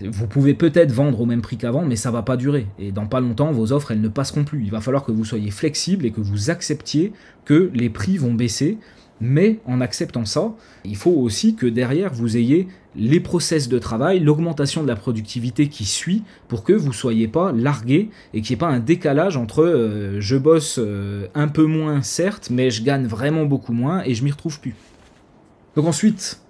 [SPEAKER 1] vous pouvez peut-être vendre au même prix qu'avant, mais ça va pas durer. Et dans pas longtemps, vos offres, elles ne passeront plus. Il va falloir que vous soyez flexible et que vous acceptiez que les prix vont baisser. Mais en acceptant ça, il faut aussi que derrière, vous ayez les process de travail, l'augmentation de la productivité qui suit pour que vous ne soyez pas largué et qu'il n'y ait pas un décalage entre je bosse un peu moins, certes, mais je gagne vraiment beaucoup moins et je m'y retrouve plus. Donc ensuite,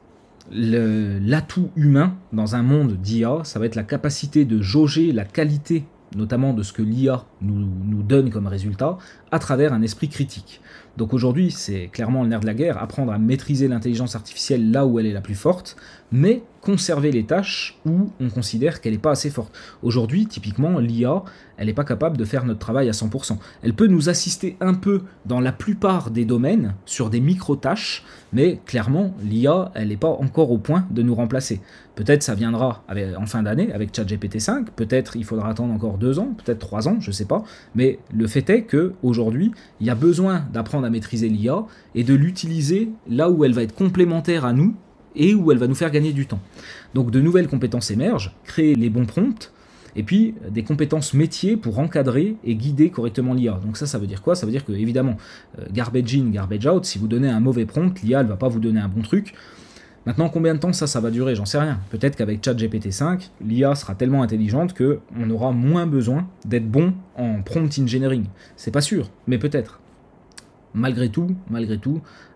[SPEAKER 1] l'atout humain dans un monde d'IA, ça va être la capacité de jauger la qualité, notamment de ce que l'IA nous donne comme résultat à travers un esprit critique. Donc aujourd'hui, c'est clairement le nerf de la guerre, apprendre à maîtriser l'intelligence artificielle là où elle est la plus forte, mais conserver les tâches où on considère qu'elle n'est pas assez forte. Aujourd'hui, typiquement, l'IA, elle n'est pas capable de faire notre travail à 100%. Elle peut nous assister un peu dans la plupart des domaines, sur des micro-tâches, mais clairement, l'IA, elle n'est pas encore au point de nous remplacer. Peut-être ça viendra en fin d'année avec ChatGPT 5, peut-être il faudra attendre encore 2 ans, peut-être 3 ans, je ne sais pas, mais le fait est qu'aujourd'hui, il y a besoin d'apprendre à maîtriser l'IA et de l'utiliser là où elle va être complémentaire à nous et où elle va nous faire gagner du temps. Donc de nouvelles compétences émergent, créer les bons prompts, et puis des compétences métiers pour encadrer et guider correctement l'IA. Donc ça veut dire quoi? Ça veut dire que, évidemment, garbage in, garbage out, si vous donnez un mauvais prompt, l'IA ne va pas vous donner un bon truc. Maintenant, combien de temps ça va durer? J'en sais rien. Peut-être qu'avec ChatGPT 5, l'IA sera tellement intelligente qu'on aura moins besoin d'être bon en prompt engineering. C'est pas sûr, mais peut-être. Malgré tout,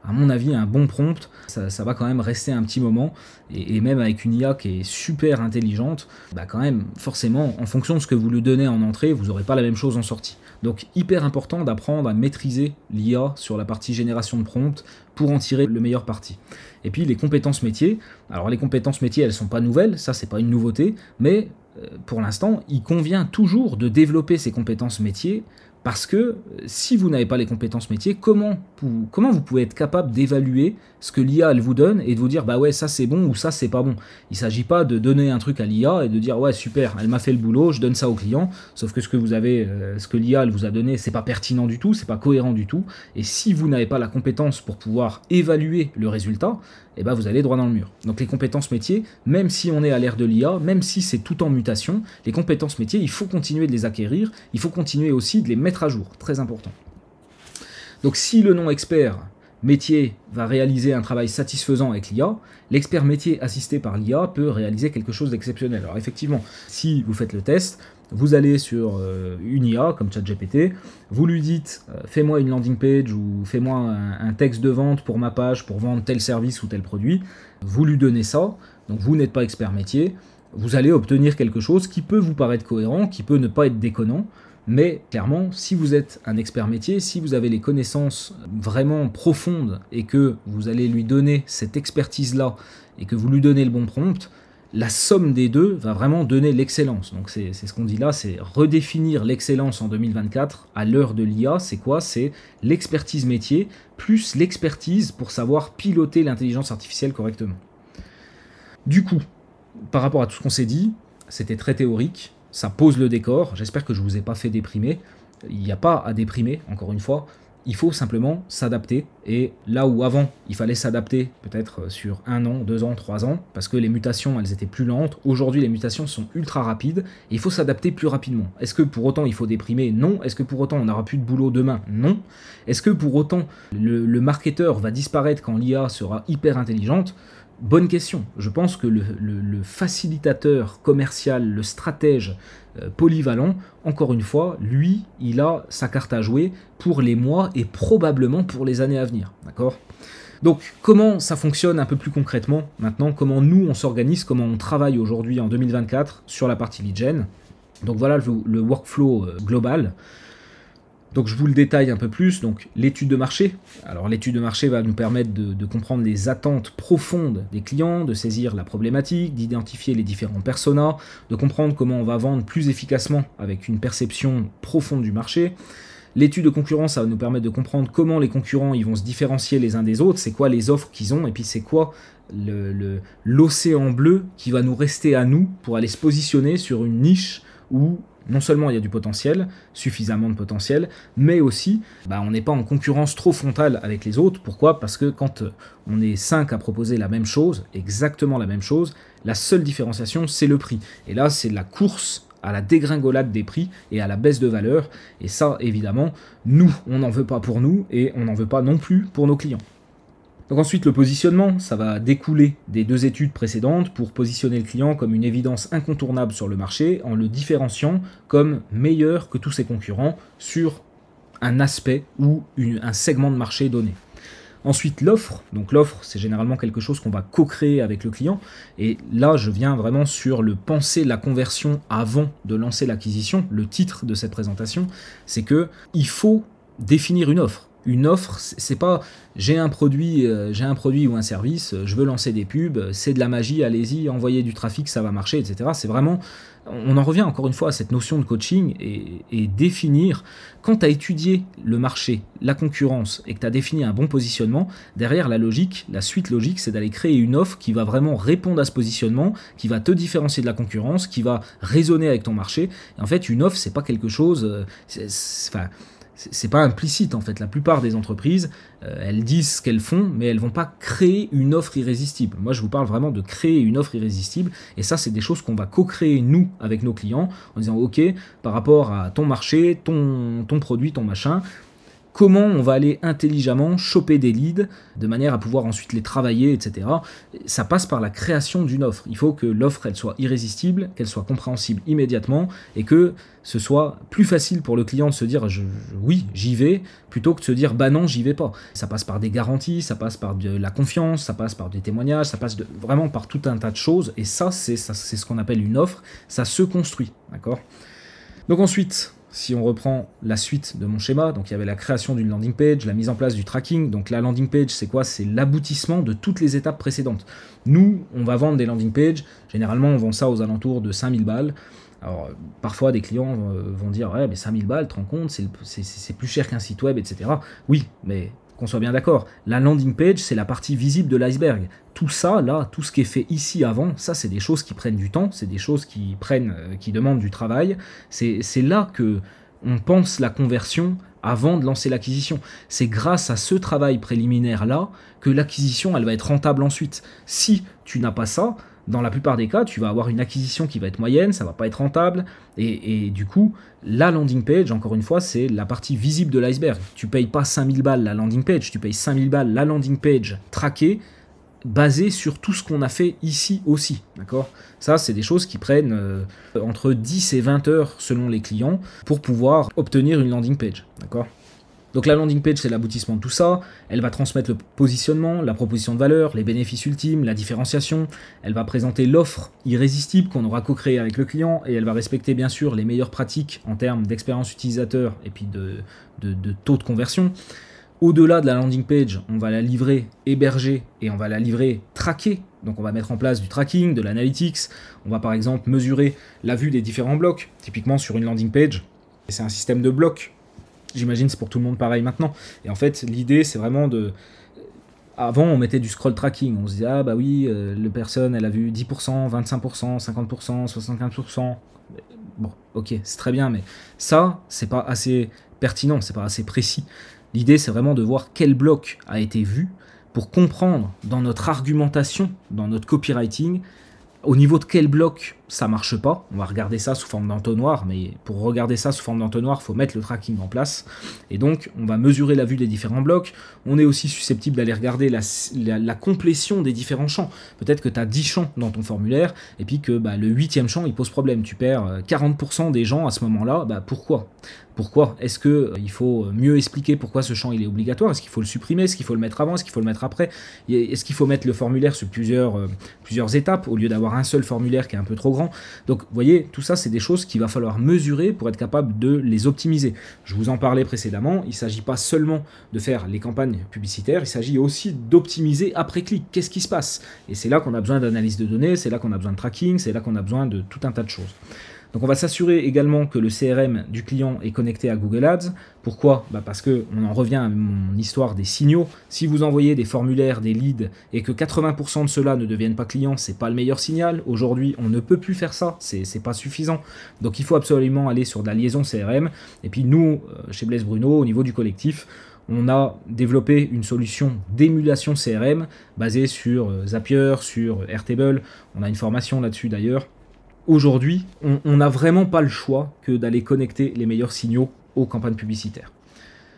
[SPEAKER 1] à mon avis, un bon prompt, ça va quand même rester un petit moment, et même avec une IA qui est super intelligente, bah quand même, forcément, en fonction de ce que vous lui donnez en entrée, vous n'aurez pas la même chose en sortie. Donc hyper important d'apprendre à maîtriser l'IA sur la partie génération de prompt pour en tirer le meilleur parti. Et puis les compétences métiers, alors les compétences métiers, elles sont pas nouvelles, ça c'est pas une nouveauté, mais pour l'instant, il convient toujours de développer ces compétences métiers. Parce que si vous n'avez pas les compétences métiers, comment vous pouvez être capable d'évaluer ce que l'IA elle vous donne et de vous dire bah ouais ça c'est bon ou ça c'est pas bon. Il ne s'agit pas de donner un truc à l'IA et de dire ouais super, elle m'a fait le boulot, je donne ça au client, sauf que ce que l'IA elle vous a donné, c'est pas pertinent du tout, c'est pas cohérent du tout, et si vous n'avez pas la compétence pour pouvoir évaluer le résultat, et ben vous allez droit dans le mur. Donc les compétences métiers, même si on est à l'ère de l'IA, même si c'est tout en mutation, les compétences métiers, il faut continuer de les acquérir, il faut continuer aussi de les mettre à jour, très important. Donc si le non-expert métier va réaliser un travail satisfaisant avec l'IA, l'expert métier assisté par l'IA peut réaliser quelque chose d'exceptionnel. Alors effectivement, si vous faites le test, vous allez sur une IA comme ChatGPT, vous lui dites fais-moi une landing page ou fais-moi un texte de vente pour ma page pour vendre tel service ou tel produit, vous lui donnez ça, donc vous n'êtes pas expert métier, vous allez obtenir quelque chose qui peut vous paraître cohérent, qui peut ne pas être déconnant, mais clairement, si vous êtes un expert métier, si vous avez les connaissances vraiment profondes et que vous allez lui donner cette expertise-là et que vous lui donnez le bon prompt, la somme des deux va vraiment donner l'excellence. Donc c'est ce qu'on dit là, c'est redéfinir l'excellence en 2024 à l'heure de l'IA. C'est quoi? C'est l'expertise métier plus l'expertise pour savoir piloter l'intelligence artificielle correctement. Du coup, par rapport à tout ce qu'on s'est dit, c'était très théorique, ça pose le décor, j'espère que je ne vous ai pas fait déprimer. Il n'y a pas à déprimer, encore une fois. Il faut simplement s'adapter, et là où avant il fallait s'adapter peut-être sur 1 an, 2 ans, 3 ans, parce que les mutations elles étaient plus lentes, aujourd'hui les mutations sont ultra rapides, et il faut s'adapter plus rapidement. Est-ce que pour autant il faut déprimer? Non. Est-ce que pour autant on n'aura plus de boulot demain? Non. Est-ce que pour autant le marketeur va disparaître quand l'IA sera hyper intelligente? Bonne question. Je pense que le facilitateur commercial, le stratège polyvalent, encore une fois, lui, il a sa carte à jouer pour les mois et probablement pour les années à venir. D'accord ? Donc, comment ça fonctionne un peu plus concrètement maintenant? Comment nous, on s'organise? Comment on travaille aujourd'hui en 2024 sur la partie lead gen? Donc voilà le workflow global. Donc je vous le détaille un peu plus, donc l'étude de marché. Alors l'étude de marché va nous permettre de comprendre les attentes profondes des clients, de saisir la problématique, d'identifier les différents personas, de comprendre comment on va vendre plus efficacement avec une perception profonde du marché. L'étude de concurrence, ça va nous permettre de comprendre comment les concurrents ils vont se différencier les uns des autres, c'est quoi les offres qu'ils ont, et puis c'est quoi l'océan bleu qui va nous rester à nous pour aller se positionner sur une niche où non seulement il y a du potentiel, suffisamment de potentiel, mais aussi on n'est pas en concurrence trop frontale avec les autres. Pourquoi? Parce que quand on est 5 à proposer la même chose, exactement la même chose, la seule différenciation c'est le prix. Et là c'est la course à la dégringolade des prix et à la baisse de valeur. Et ça évidemment, nous on n'en veut pas pour nous et on n'en veut pas non plus pour nos clients. Donc ensuite, le positionnement, ça va découler des 2 études précédentes pour positionner le client comme une évidence incontournable sur le marché en le différenciant comme meilleur que tous ses concurrents sur un aspect ou un segment de marché donné. Ensuite, l'offre. Donc l'offre, c'est généralement quelque chose qu'on va co-créer avec le client. Et là, je viens vraiment sur le penser la conversion avant de lancer l'acquisition. Le titre de cette présentation, c'est que il faut définir une offre. Une offre, c'est pas j'ai un produit ou un service, je veux lancer des pubs, c'est de la magie, allez-y, envoyez du trafic, ça va marcher, etc. C'est vraiment, on en revient encore une fois à cette notion de coaching et définir, quand tu as étudié le marché, la concurrence et que tu as défini un bon positionnement, derrière la suite logique, c'est d'aller créer une offre qui va vraiment répondre à ce positionnement, qui va te différencier de la concurrence, qui va résonner avec ton marché. Et en fait, une offre, c'est pas quelque chose, c'est pas implicite en fait. La plupart des entreprises, elles disent ce qu'elles font, mais elles vont pas créer une offre irrésistible. Moi, je vous parle vraiment de créer une offre irrésistible, et ça, c'est des choses qu'on va co-créer nous avec nos clients en disant ok, par rapport à ton marché, ton produit, ton machin. Comment on va aller intelligemment choper des leads de manière à pouvoir ensuite les travailler, etc. Ça passe par la création d'une offre. Il faut que l'offre elle soit irrésistible, qu'elle soit compréhensible immédiatement et que ce soit plus facile pour le client de se dire oui, j'y vais, plutôt que de se dire bah non, j'y vais pas. Ça passe par des garanties, ça passe par de la confiance, ça passe par des témoignages, ça passe vraiment par tout un tas de choses. Et ça, c'est ce qu'on appelle une offre. Ça se construit, d'accord ? Donc ensuite, si on reprend la suite de mon schéma, donc il y avait la création d'une landing page, la mise en place du tracking. Donc la landing page, c'est quoi? C'est l'aboutissement de toutes les étapes précédentes. Nous, on va vendre des landing pages. Généralement, on vend ça aux alentours de 5000 balles. Alors, parfois, des clients vont dire « Ouais, mais 5000 balles, tu te rends compte, c'est plus cher qu'un site web, etc. » Oui, mais qu'on soit bien d'accord, la landing page, c'est la partie visible de l'iceberg. Tout ça, là, tout ce qui est fait ici avant, ça, c'est des choses qui prennent du temps, c'est des choses qui demandent du travail. C'est là que on pense la conversion avant de lancer l'acquisition. C'est grâce à ce travail préliminaire-là que l'acquisition, elle va être rentable ensuite. Si tu n'as pas ça, dans la plupart des cas, tu vas avoir une acquisition qui va être moyenne, ça va pas être rentable, et du coup, la landing page, encore une fois, c'est la partie visible de l'iceberg. Tu payes pas 5000 balles la landing page, tu payes 5000 balles la landing page traquée, basée sur tout ce qu'on a fait ici aussi, d'accord ? Ça, c'est des choses qui prennent entre 10 et 20 heures selon les clients pour pouvoir obtenir une landing page, d'accord ? Donc la landing page, c'est l'aboutissement de tout ça. Elle va transmettre le positionnement, la proposition de valeur, les bénéfices ultimes, la différenciation. Elle va présenter l'offre irrésistible qu'on aura co-créée avec le client et elle va respecter bien sûr les meilleures pratiques en termes d'expérience utilisateur et puis de taux de conversion. Au-delà de la landing page, on va la livrer hébergée et on va la livrer traquée. Donc on va mettre en place du tracking, de l'analytics. On va par exemple mesurer la vue des différents blocs. Typiquement sur une landing page, c'est un système de blocs. J'imagine c'est pour tout le monde pareil maintenant. Et en fait, l'idée, c'est vraiment de... Avant, on mettait du scroll tracking. On se disait, ah bah oui, la personne, elle a vu 10%, 25%, 50%, 75%. Bon, ok, c'est très bien, mais ça, c'est pas assez pertinent, c'est pas assez précis. L'idée, c'est vraiment de voir quel bloc a été vu pour comprendre dans notre argumentation, dans notre copywriting, au niveau de quel bloc ça marche pas. On va regarder ça sous forme d'entonnoir, mais pour regarder ça sous forme d'entonnoir, il faut mettre le tracking en place. Et donc, on va mesurer la vue des différents blocs. On est aussi susceptible d'aller regarder la complétion des différents champs. Peut-être que tu as 10 champs dans ton formulaire, et puis que le 8e champ, il pose problème. Tu perds 40% des gens à ce moment-là. Pourquoi ? Pourquoi ? Est-ce qu'il faut mieux expliquer pourquoi ce champ il est obligatoire ? Est-ce qu'il faut le supprimer ? Est-ce qu'il faut le mettre avant ? Est-ce qu'il faut le mettre après ? Est-ce qu'il faut mettre le formulaire sur plusieurs étapes au lieu d'avoir un seul formulaire qui est un peu trop grand ? Donc, vous voyez, tout ça, c'est des choses qu'il va falloir mesurer pour être capable de les optimiser. Je vous en parlais précédemment, il ne s'agit pas seulement de faire les campagnes publicitaires, il s'agit aussi d'optimiser après-clic. Qu'est-ce qui se passe ? Et c'est là qu'on a besoin d'analyse de données, c'est là qu'on a besoin de tracking, c'est là qu'on a besoin de tout un tas de choses. Donc on va s'assurer également que le CRM du client est connecté à Google Ads. Pourquoi ? Parce qu'on en revient à mon histoire des signaux. Si vous envoyez des formulaires, des leads, et que 80% de ceux-là ne deviennent pas clients, c'est pas le meilleur signal. Aujourd'hui, on ne peut plus faire ça, c'est pas suffisant. Donc il faut absolument aller sur de la liaison CRM. Et puis nous, chez Blaise Bruno, au niveau du collectif, on a développé une solution d'émulation CRM basée sur Zapier, sur Airtable. On a une formation là-dessus d'ailleurs. Aujourd'hui, on n'a vraiment pas le choix que d'aller connecter les meilleurs signaux aux campagnes publicitaires.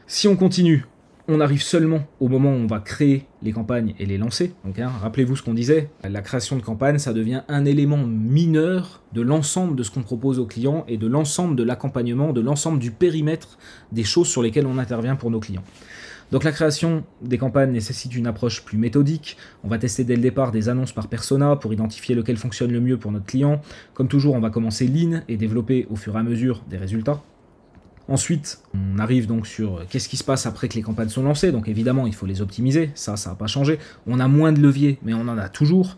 [SPEAKER 1] Si on continue, on arrive seulement au moment où on va créer les campagnes et les lancer. Donc, rappelez-vous ce qu'on disait, la création de campagne, ça devient un élément mineur de l'ensemble de ce qu'on propose aux clients et de l'ensemble de l'accompagnement, de l'ensemble du périmètre des choses sur lesquelles on intervient pour nos clients. Donc la création des campagnes nécessite une approche plus méthodique. On va tester dès le départ des annonces par persona pour identifier lequel fonctionne le mieux pour notre client. Comme toujours, on va commencer lean et développer au fur et à mesure des résultats. Ensuite, on arrive donc sur qu'est-ce qui se passe après que les campagnes sont lancées. Donc évidemment, il faut les optimiser, ça va pas changer. On a moins de leviers, mais on en a toujours.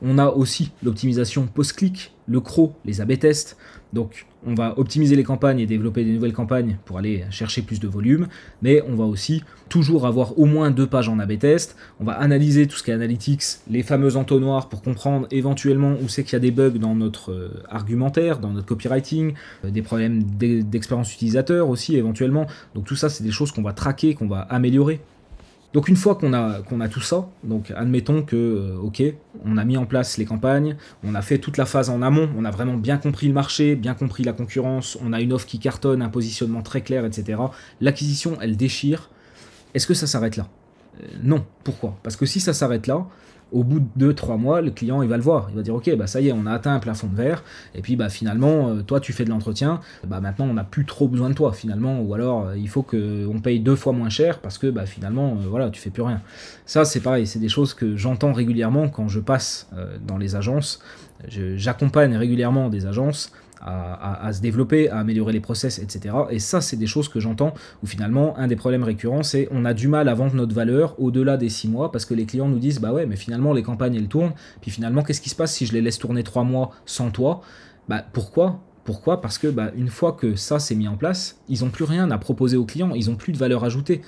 [SPEAKER 1] On a aussi l'optimisation post-clic, le crawl, les A/B tests. Donc on va optimiser les campagnes et développer des nouvelles campagnes pour aller chercher plus de volume, mais on va aussi toujours avoir au moins 2 pages en A/B test. On va analyser tout ce qui est analytics, les fameux entonnoirs pour comprendre éventuellement où c'est qu'il y a des bugs dans notre argumentaire, dans notre copywriting, des problèmes d'expérience utilisateur aussi éventuellement. Donc tout ça, c'est des choses qu'on va traquer, qu'on va améliorer. Donc une fois qu'on a tout ça, donc admettons que, ok, on a mis en place les campagnes, on a fait toute la phase en amont, on a vraiment bien compris le marché, bien compris la concurrence, on a une offre qui cartonne, un positionnement très clair, etc. L'acquisition, elle déchire. Est-ce que ça s'arrête là? Non. Pourquoi? Parce que si ça s'arrête là, au bout de 2-3 mois, le client il va le voir, il va dire ok, bah ça y est, on a atteint un plafond de verre, et puis bah finalement, toi tu fais de l'entretien, bah maintenant on n'a plus trop besoin de toi finalement, ou alors il faut qu'on paye 2 fois moins cher parce que bah finalement, voilà, tu fais plus rien. Ça c'est pareil, c'est des choses que j'entends régulièrement quand je passe dans les agences, j'accompagne régulièrement des agences à se développer, à améliorer les process, etc. Et ça, c'est des choses que j'entends où finalement, un des problèmes récurrents, c'est on a du mal à vendre notre valeur au-delà des 6 mois parce que les clients nous disent bah ouais, mais finalement, les campagnes, elles tournent. Puis finalement, qu'est-ce qui se passe si je les laisse tourner 3 mois sans toi? Bah pourquoi? Pourquoi? Parce que bah, une fois que ça s'est mis en place, ils n'ont plus rien à proposer aux clients, ils n'ont plus de valeur ajoutée.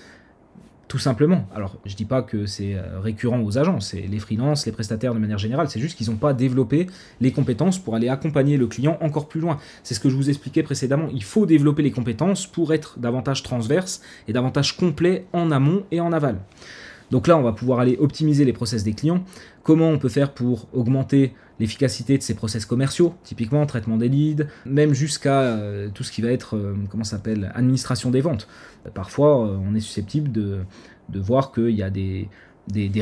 [SPEAKER 1] Tout simplement. Alors, je dis pas que c'est récurrent aux agents, c'est les freelances, les prestataires de manière générale, c'est juste qu'ils n'ont pas développé les compétences pour aller accompagner le client encore plus loin. C'est ce que je vous expliquais précédemment, il faut développer les compétences pour être davantage transverse et davantage complet en amont et en aval. Donc là, on va pouvoir aller optimiser les process des clients. Comment on peut faire pour augmenter l'efficacité de ces process commerciaux, typiquement traitement des leads, même jusqu'à tout ce qui va être, administration des ventes. Parfois, on est susceptible de voir qu'il y a des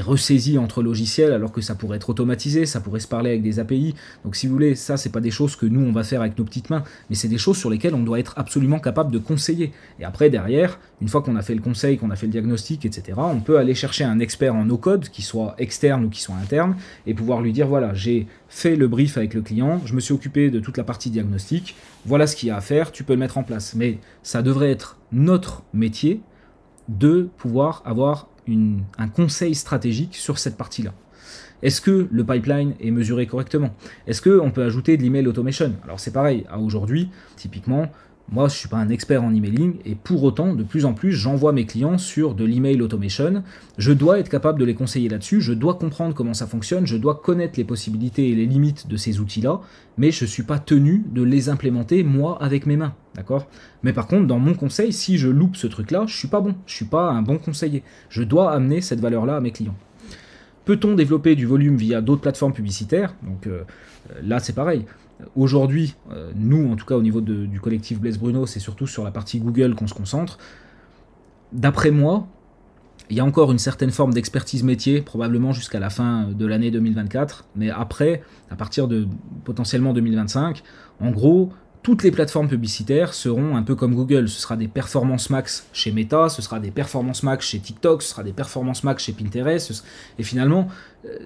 [SPEAKER 1] ressaisies entre logiciels alors que ça pourrait être automatisé, ça pourrait se parler avec des API. Donc si vous voulez, ça c'est pas des choses que nous on va faire avec nos petites mains, mais c'est des choses sur lesquelles on doit être absolument capable de conseiller. Et après derrière, une fois qu'on a fait le conseil, qu'on a fait le diagnostic, etc., on peut aller chercher un expert en no-code, qui soit externe ou qui soit interne, et pouvoir lui dire voilà, j'ai fait le brief avec le client, je me suis occupé de toute la partie diagnostic, voilà ce qu'il y a à faire, tu peux le mettre en place. Mais ça devrait être notre métier de pouvoir avoir un conseil stratégique sur cette partie-là. Est-ce que le pipeline est mesuré correctement? Est-ce qu'on peut ajouter de l'email automation? Alors c'est pareil, à aujourd'hui, typiquement, moi je ne suis pas un expert en emailing et pour autant, de plus en plus, j'envoie mes clients sur de l'email automation. Je dois être capable de les conseiller là-dessus, je dois comprendre comment ça fonctionne, je dois connaître les possibilités et les limites de ces outils-là, mais je ne suis pas tenu de les implémenter moi avec mes mains. D'accord? Mais par contre, dans mon conseil, si je loupe ce truc-là, je suis pas bon. Je suis pas un bon conseiller. Je dois amener cette valeur-là à mes clients. Peut-on développer du volume via d'autres plateformes publicitaires? Donc là, c'est pareil. Aujourd'hui, nous, en tout cas au niveau du collectif Blaise Bruno, c'est surtout sur la partie Google qu'on se concentre. D'après moi, il y a encore une certaine forme d'expertise métier, probablement jusqu'à la fin de l'année 2024. Mais après, à partir de potentiellement 2025, en gros, toutes les plateformes publicitaires seront un peu comme Google. Ce sera des performance max chez Meta, ce sera des performance max chez TikTok, ce sera des performance max chez Pinterest. Et finalement,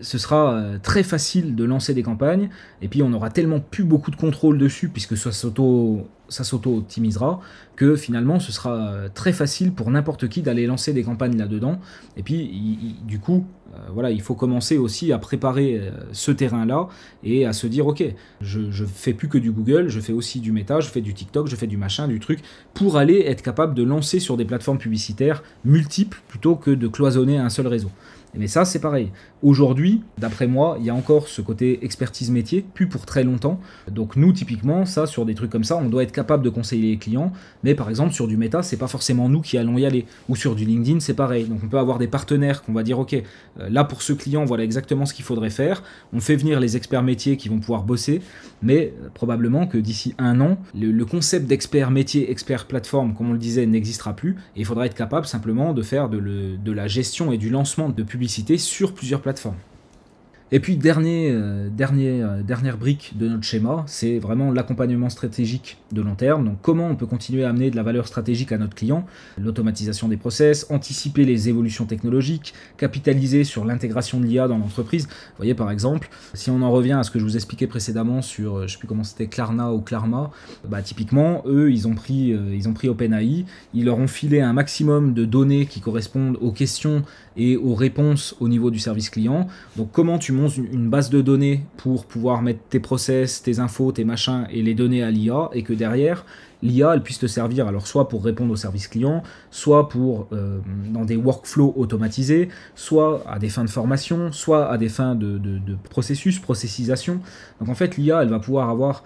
[SPEAKER 1] ce sera très facile de lancer des campagnes. Et puis, on n'aura tellement plus beaucoup de contrôle dessus, puisque ça s'auto-optimisera, que finalement, ce sera très facile pour n'importe qui d'aller lancer des campagnes là-dedans. Et puis, du coup, voilà, il faut commencer aussi à préparer ce terrain-là et à se dire, ok, je fais plus que du Google, je fais aussi du Meta, je fais du TikTok, je fais du machin, du truc, pour aller être capable de lancer sur des plateformes publicitaires multiples plutôt que de cloisonner un seul réseau. Mais ça, c'est pareil. Aujourd'hui, d'après moi, il y a encore ce côté expertise métier, plus pour très longtemps. Donc nous, typiquement, ça, sur des trucs comme ça, on doit être capable de conseiller les clients. Mais par exemple, sur du Meta, c'est pas forcément nous qui allons y aller. Ou sur du LinkedIn, c'est pareil. Donc on peut avoir des partenaires qu'on va dire, ok, là pour ce client, voilà exactement ce qu'il faudrait faire. On fait venir les experts métiers qui vont pouvoir bosser. Mais probablement que d'ici 1 an, le concept d'expert métier, expert plateforme, comme on le disait, n'existera plus. Et il faudra être capable simplement de faire de la gestion et du lancement de publicité sur plusieurs plateformes. Et puis dernière brique de notre schéma, c'est vraiment l'accompagnement stratégique de long terme. Donc comment on peut continuer à amener de la valeur stratégique à notre client, l'automatisation des process, anticiper les évolutions technologiques, capitaliser sur l'intégration de l'IA dans l'entreprise. Vous voyez par exemple, si on en revient à ce que je vous expliquais précédemment sur, je ne sais plus comment c'était, Klarna ou Klarma, bah typiquement eux ils ont pris OpenAI, ils leur ont filé un maximum de données qui correspondent aux questions et aux réponses au niveau du service client. Donc comment tu montes une base de données pour pouvoir mettre tes process, tes infos, tes machins et les donner à l'IA, et que derrière l'IA elle puisse te servir alors soit pour répondre au service client, soit pour dans des workflows automatisés, soit à des fins de formation, soit à des fins de processisation. Donc en fait l'IA elle va pouvoir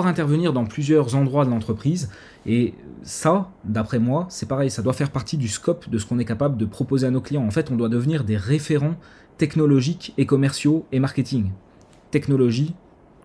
[SPEAKER 1] intervenir dans plusieurs endroits de l'entreprise, et ça, d'après moi, c'est pareil, ça doit faire partie du scope de ce qu'on est capable de proposer à nos clients. En fait, on doit devenir des référents technologiques et commerciaux et marketing. Technologie,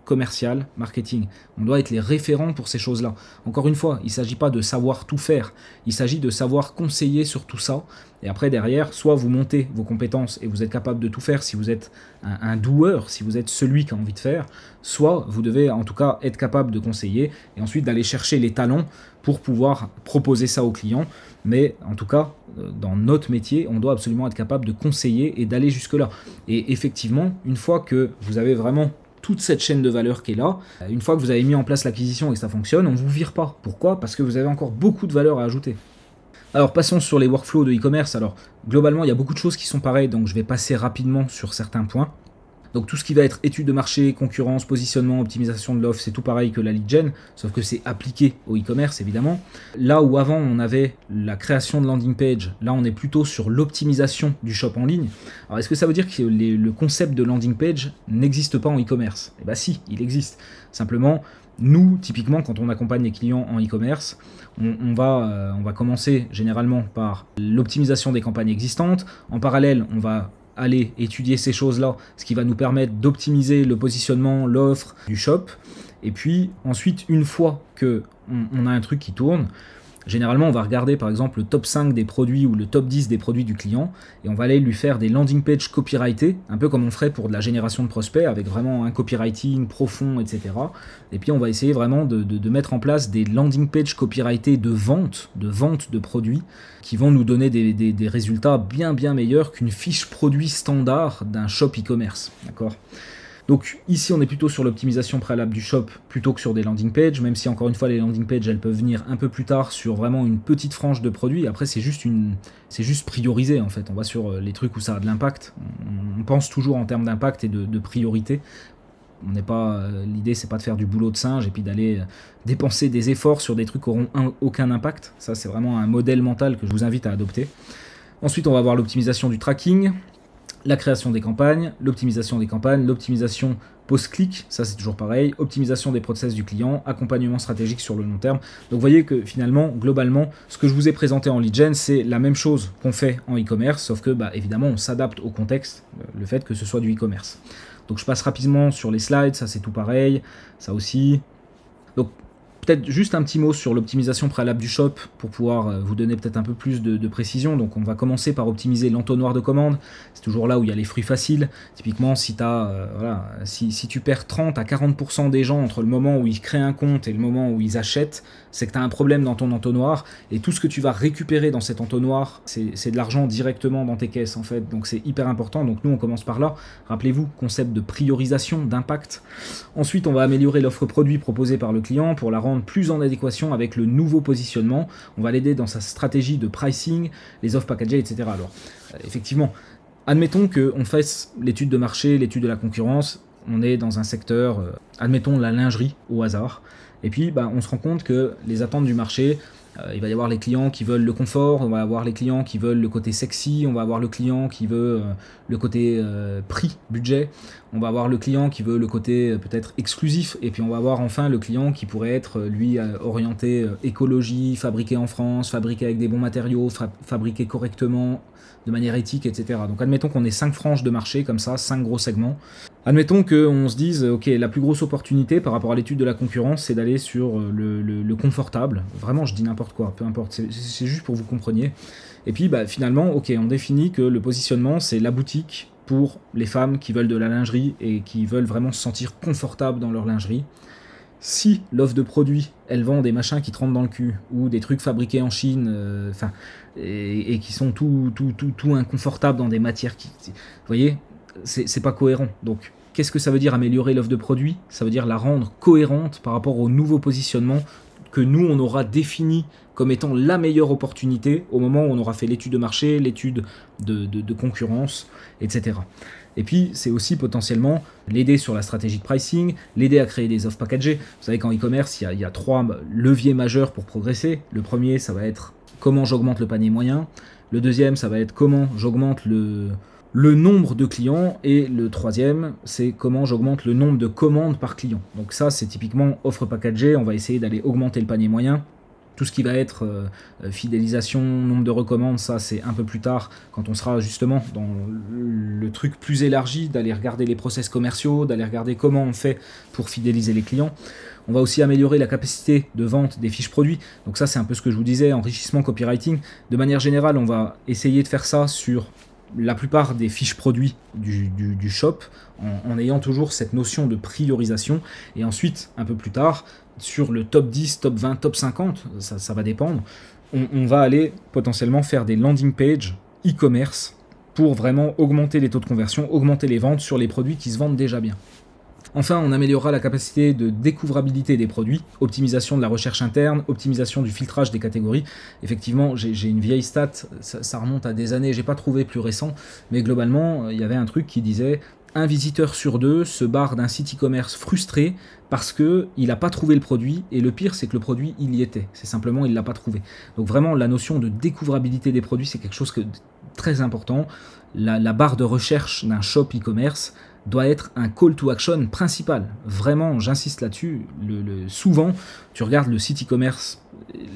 [SPEAKER 1] commercial, marketing. On doit être les référents pour ces choses-là. Encore une fois, il ne s'agit pas de savoir tout faire, il s'agit de savoir conseiller sur tout ça, et après derrière, soit vous montez vos compétences et vous êtes capable de tout faire si vous êtes un doueur, si vous êtes celui qui a envie de faire, soit vous devez en tout cas être capable de conseiller, et ensuite d'aller chercher les talents pour pouvoir proposer ça aux clients. Mais en tout cas, dans notre métier, on doit absolument être capable de conseiller et d'aller jusque-là. Et effectivement, une fois que vous avez vraiment toute cette chaîne de valeur qui est là, une fois que vous avez mis en place l'acquisition et que ça fonctionne, on ne vous vire pas. Pourquoi ? Parce que vous avez encore beaucoup de valeur à ajouter. Alors passons sur les workflows de e-commerce. Alors globalement, il y a beaucoup de choses qui sont pareilles, donc je vais passer rapidement sur certains points. Donc tout ce qui va être étude de marché, concurrence, positionnement, optimisation de l'offre, c'est tout pareil que la lead gen, sauf que c'est appliqué au e-commerce évidemment. Là où avant on avait la création de landing page, là on est plutôt sur l'optimisation du shop en ligne. Alors est-ce que ça veut dire que le concept de landing page n'existe pas en e-commerce ? Eh bien si, il existe. Simplement, nous, typiquement, quand on accompagne les clients en e-commerce, on va commencer généralement par l'optimisation des campagnes existantes. En parallèle, on va aller étudier ces choses-là, ce qui va nous permettre d'optimiser le positionnement, l'offre du shop. Et puis ensuite, une fois qu'on a un truc qui tourne, généralement on va regarder par exemple le top 5 des produits ou le top 10 des produits du client, et on va aller lui faire des landing pages copyrightés, un peu comme on ferait pour de la génération de prospects, avec vraiment un copywriting profond, etc. Et puis on va essayer vraiment de mettre en place des landing pages copyrightés de vente de produits, qui vont nous donner des résultats bien meilleurs qu'une fiche produit standard d'un shop e-commerce. D'accord ? Donc ici on est plutôt sur l'optimisation préalable du shop plutôt que sur des landing pages, même si encore une fois les landing pages elles peuvent venir un peu plus tard sur vraiment une petite frange de produits. Après c'est juste priorisé en fait, on va sur les trucs où ça a de l'impact, on pense toujours en termes d'impact et de priorité. L'idée c'est pas de faire du boulot de singe et puis d'aller dépenser des efforts sur des trucs qui n'auront aucun impact. Ça c'est vraiment un modèle mental que je vous invite à adopter. Ensuite on va avoir l'optimisation du tracking, la création des campagnes, l'optimisation post-clic, ça c'est toujours pareil, optimisation des process du client, accompagnement stratégique sur le long terme. Donc vous voyez que finalement, globalement, ce que je vous ai présenté en lead gen, c'est la même chose qu'on fait en e-commerce, sauf que évidemment on s'adapte au contexte, le fait que ce soit du e-commerce. Donc je passe rapidement sur les slides, ça c'est tout pareil, ça aussi. Donc peut-être juste un petit mot sur l'optimisation préalable du shop pour pouvoir vous donner peut-être un peu plus de précision. Donc on va commencer par optimiser l'entonnoir de commande. C'est toujours là où il y a les fruits faciles. Typiquement, si tu perds 30 à 40% des gens entre le moment où ils créent un compte et le moment où ils achètent, c'est que tu as un problème dans ton entonnoir. Et tout ce que tu vas récupérer dans cet entonnoir, c'est de l'argent directement dans tes caisses en fait. Donc c'est hyper important. Donc nous on commence par là. Rappelez-vous, concept de priorisation, d'impact. Ensuite, on va améliorer l'offre produit proposée par le client pour la rendre plus en adéquation avec le nouveau positionnement. On va l'aider dans sa stratégie de pricing, les offres packagées, etc. Alors, effectivement, admettons qu'on fasse l'étude de marché, l'étude de la concurrence, on est dans un secteur, admettons la lingerie au hasard, et puis on se rend compte que les attentes du marché, il va y avoir les clients qui veulent le confort, on va avoir les clients qui veulent le côté sexy, on va avoir le client qui veut le côté prix, budget, on va avoir le client qui veut le côté peut-être exclusif, et puis on va avoir enfin le client qui pourrait être lui orienté écologie, fabriqué en France, fabriqué avec des bons matériaux, fabriqué correctement, de manière éthique, etc. Donc admettons qu'on ait 5 franges de marché comme ça, 5 gros segments. Admettons qu'on se dise, ok, la plus grosse opportunité par rapport à l'étude de la concurrence, c'est d'aller sur le confortable. Vraiment, je dis n'importe quoi, peu importe, c'est juste pour que vous compreniez. Et puis finalement, ok, on définit que le positionnement, c'est la boutique pour les femmes qui veulent de la lingerie et qui veulent vraiment se sentir confortables dans leur lingerie. Si l'offre de produits, elle vend des machins qui te rentrent dans le cul, ou des trucs fabriqués en Chine, et qui sont tout inconfortables dans des matières qui... Vous voyez, c'est pas cohérent. Donc, qu'est-ce que ça veut dire améliorer l'offre de produits? Ça veut dire la rendre cohérente par rapport au nouveau positionnement que nous, on aura défini comme étant la meilleure opportunité au moment où on aura fait l'étude de marché, l'étude de concurrence, etc. Et puis, c'est aussi potentiellement l'aider sur la stratégie de pricing, l'aider à créer des offres packagées. Vous savez qu'en e-commerce, il y a 3 leviers majeurs pour progresser. Le premier, ça va être comment j'augmente le panier moyen. Le deuxième, ça va être comment j'augmente le nombre de clients. Et le troisième, c'est comment j'augmente le nombre de commandes par client. Donc ça, c'est typiquement offre packagée. On va essayer d'aller augmenter le panier moyen. Tout ce qui va être fidélisation, nombre de recommandes, ça c'est un peu plus tard, quand on sera justement dans le truc plus élargi, d'aller regarder les process commerciaux, d'aller regarder comment on fait pour fidéliser les clients. On va aussi améliorer la capacité de vente des fiches produits. Donc ça c'est un peu ce que je vous disais, enrichissement copywriting. De manière générale, on va essayer de faire ça sur la plupart des fiches produits du shop, en ayant toujours cette notion de priorisation. Et ensuite, un peu plus tard, sur le top 10, top 20, top 50, ça va dépendre, on va aller potentiellement faire des landing pages e-commerce pour vraiment augmenter les taux de conversion, augmenter les ventes sur les produits qui se vendent déjà bien. Enfin, on améliorera la capacité de découvrabilité des produits, optimisation de la recherche interne, optimisation du filtrage des catégories. Effectivement, j'ai une vieille stat, ça remonte à des années, j'ai pas trouvé plus récent, mais globalement, il y avait un truc qui disait un visiteur sur 2 se barre d'un site e-commerce frustré parce qu'il n'a pas trouvé le produit, et le pire c'est que le produit il y était, c'est simplement il ne l'a pas trouvé. Donc vraiment la notion de découvrabilité des produits c'est quelque chose de très important. La barre de recherche d'un shop e-commerce doit être un call to action principal. Vraiment, j'insiste là-dessus. Souvent, tu regardes le site e-commerce,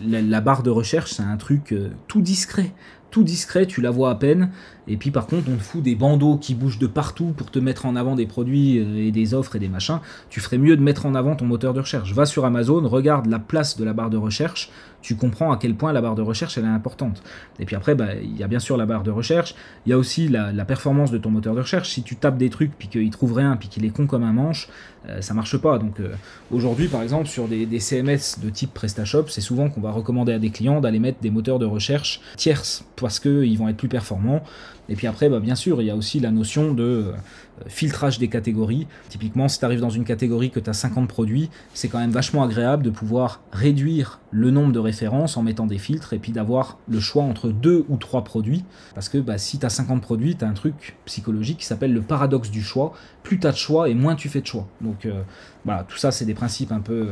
[SPEAKER 1] la barre de recherche, c'est un truc tout discret. Tout discret, tu la vois à peine. Et puis par contre, on te fout des bandeaux qui bougent de partout pour te mettre en avant des produits et des offres et des machins. Tu ferais mieux de mettre en avant ton moteur de recherche. Va sur Amazon, regarde la place de la barre de recherche. Tu comprends à quel point la barre de recherche elle est importante. Et puis après, il y a bien sûr la barre de recherche. Il y a aussi la performance de ton moteur de recherche. Si tu tapes des trucs puis qu'il trouve rien puis qu'il est con comme un manche, ça marche pas. Donc aujourd'hui, par exemple, sur des CMS de type PrestaShop, c'est souvent qu'on va recommander à des clients d'aller mettre des moteurs de recherche tierces parce qu'ils vont être plus performants. Et puis après, bien sûr, il y a aussi la notion de filtrage des catégories. Typiquement, si tu arrives dans une catégorie que tu as 50 produits, c'est quand même vachement agréable de pouvoir réduire le nombre de références en mettant des filtres et puis d'avoir le choix entre 2 ou 3 produits. Parce que si tu as 50 produits, tu as un truc psychologique qui s'appelle le paradoxe du choix. Plus tu as de choix et moins tu fais de choix. Donc voilà, tout ça, c'est des principes un peu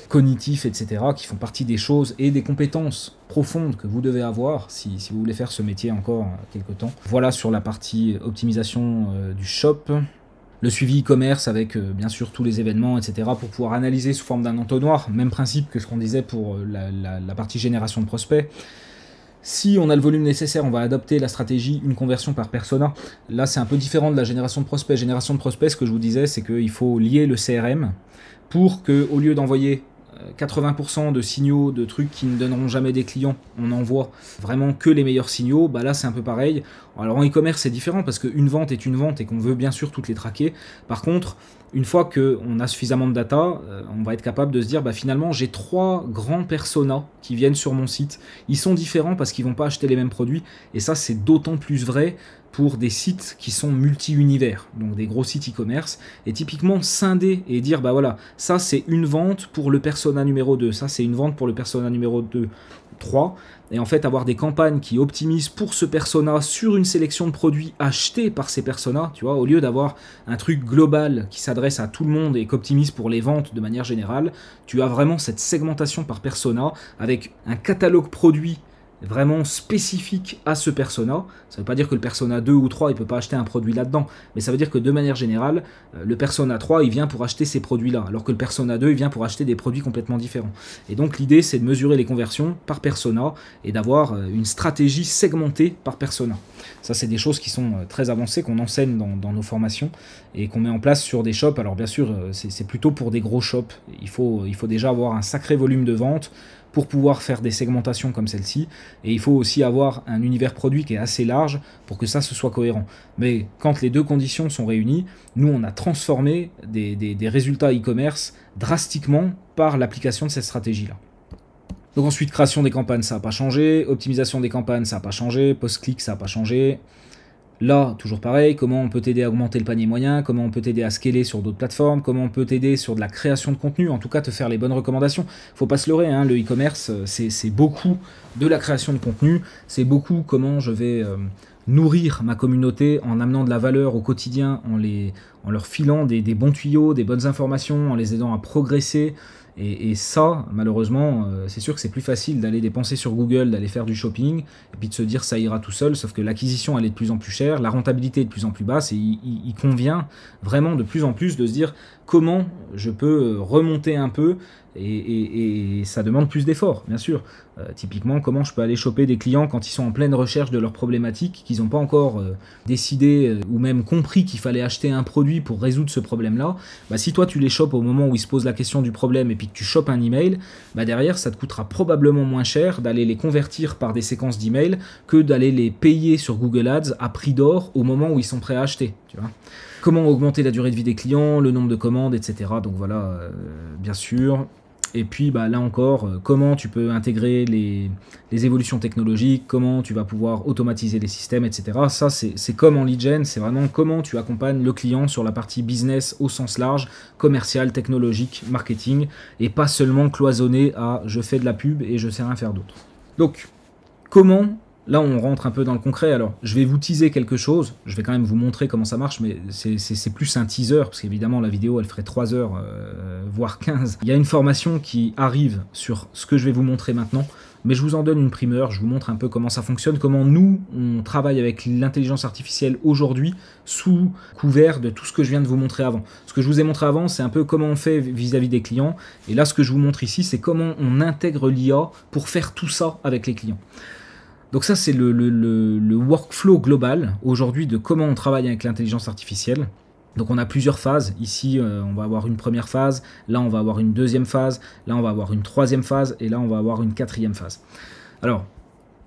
[SPEAKER 1] cognitifs, etc., qui font partie des choses et des compétences profondes que vous devez avoir si vous voulez faire ce métier encore quelque temps. Voilà sur la partie optimisation du shop. Le suivi e-commerce avec bien sûr tous les événements, etc. pour pouvoir analyser sous forme d'un entonnoir. Même principe que ce qu'on disait pour la partie génération de prospects. Si on a le volume nécessaire, on va adopter la stratégie une conversion par persona. Là, c'est un peu différent de la génération de prospects. Génération de prospects, ce que je vous disais, c'est qu'il faut lier le CRM pour qu'au lieu d'envoyer 80% de signaux de trucs qui ne donneront jamais des clients, on envoie vraiment que les meilleurs signaux. Là c'est un peu pareil. Alors en e-commerce c'est différent parce qu'une vente est une vente et qu'on veut bien sûr toutes les traquer. Par contre, une fois qu'on a suffisamment de data, on va être capable de se dire finalement j'ai 3 grands personas qui viennent sur mon site. Ils sont différents parce qu'ils vont pas acheter les mêmes produits, et ça c'est d'autant plus vrai pour des sites qui sont multi-univers, donc des gros sites e-commerce, et typiquement scinder et dire voilà, ça c'est une vente pour le persona numéro 2, ça c'est une vente pour le persona numéro 2, 3, et en fait avoir des campagnes qui optimisent pour ce persona sur une sélection de produits achetés par ces personas, tu vois, au lieu d'avoir un truc global qui s'adresse à tout le monde et qu'optimise pour les ventes de manière générale, tu as vraiment cette segmentation par persona avec un catalogue produit vraiment spécifique à ce persona. Ça ne veut pas dire que le persona 2 ou 3 il ne peut pas acheter un produit là-dedans, mais ça veut dire que de manière générale, le persona 3 il vient pour acheter ces produits-là, alors que le persona 2 il vient pour acheter des produits complètement différents. Et donc l'idée c'est de mesurer les conversions par persona et d'avoir une stratégie segmentée par persona. Ça c'est des choses qui sont très avancées, qu'on enseigne dans nos formations et qu'on met en place sur des shops. Alors bien sûr c'est plutôt pour des gros shops, il faut déjà avoir un sacré volume de vente pour pouvoir faire des segmentations comme celle-ci, et il faut aussi avoir un univers produit qui est assez large pour que ça se soit cohérent. Mais quand les deux conditions sont réunies, nous on a transformé des résultats e-commerce drastiquement par l'application de cette stratégie-là. Donc ensuite, création des campagnes, ça n'a pas changé, optimisation des campagnes, ça n'a pas changé, post-click, ça n'a pas changé. Là, toujours pareil, comment on peut t'aider à augmenter le panier moyen, comment on peut t'aider à scaler sur d'autres plateformes, comment on peut t'aider sur de la création de contenu, en tout cas te faire les bonnes recommandations. Faut pas se leurrer, hein, le e-commerce, c'est beaucoup de la création de contenu, c'est beaucoup comment je vais nourrir ma communauté en amenant de la valeur au quotidien, en leur filant des bons tuyaux, des bonnes informations, en les aidant à progresser. Et ça, malheureusement, c'est sûr que c'est plus facile d'aller dépenser sur Google, d'aller faire du shopping, et puis de se dire ça ira tout seul, sauf que l'acquisition elle est de plus en plus chère, la rentabilité est de plus en plus basse, et il convient vraiment de plus en plus de se dire comment je peux remonter un peu, et ça demande plus d'efforts, bien sûr. Typiquement, comment je peux aller choper des clients quand ils sont en pleine recherche de leurs problématiques, qu'ils n'ont pas encore décidé ou même compris qu'il fallait acheter un produit pour résoudre ce problème-là. Bah, si toi tu les chopes au moment où ils se posent la question du problème et puis que tu chopes un email, bah derrière ça te coûtera probablement moins cher d'aller les convertir par des séquences d'emails que d'aller les payer sur Google Ads à prix d'or au moment où ils sont prêts à acheter. Tu vois. Comment augmenter la durée de vie des clients, le nombre de commandes, etc. Donc voilà, bien sûr. Et puis bah, là encore, comment tu peux intégrer les évolutions technologiques, comment tu vas pouvoir automatiser les systèmes, etc. Ça, c'est comme en lead gen, c'est vraiment comment tu accompagnes le client sur la partie business au sens large, commercial, technologique, marketing, et pas seulement cloisonné à je fais de la pub et je sais rien faire d'autre. Donc, comment... Là, on rentre un peu dans le concret. Alors, je vais vous teaser quelque chose. Je vais quand même vous montrer comment ça marche, mais c'est plus un teaser, parce qu'évidemment, la vidéo, elle ferait 3 heures, voire 15. Il y a une formation qui arrive sur ce que je vais vous montrer maintenant, mais je vous en donne une primeur. Je vous montre un peu comment ça fonctionne, comment nous, on travaille avec l'intelligence artificielle aujourd'hui, sous couvert de tout ce que je viens de vous montrer avant. Ce que je vous ai montré avant, c'est un peu comment on fait vis-à-vis des clients. Et là, ce que je vous montre ici, c'est comment on intègre l'IA pour faire tout ça avec les clients. Donc ça, c'est le workflow global aujourd'hui de comment on travaille avec l'intelligence artificielle. Donc on a plusieurs phases. Ici, on va avoir une première phase. Là, on va avoir une deuxième phase. Là, on va avoir une troisième phase. Et là, on va avoir une quatrième phase. Alors,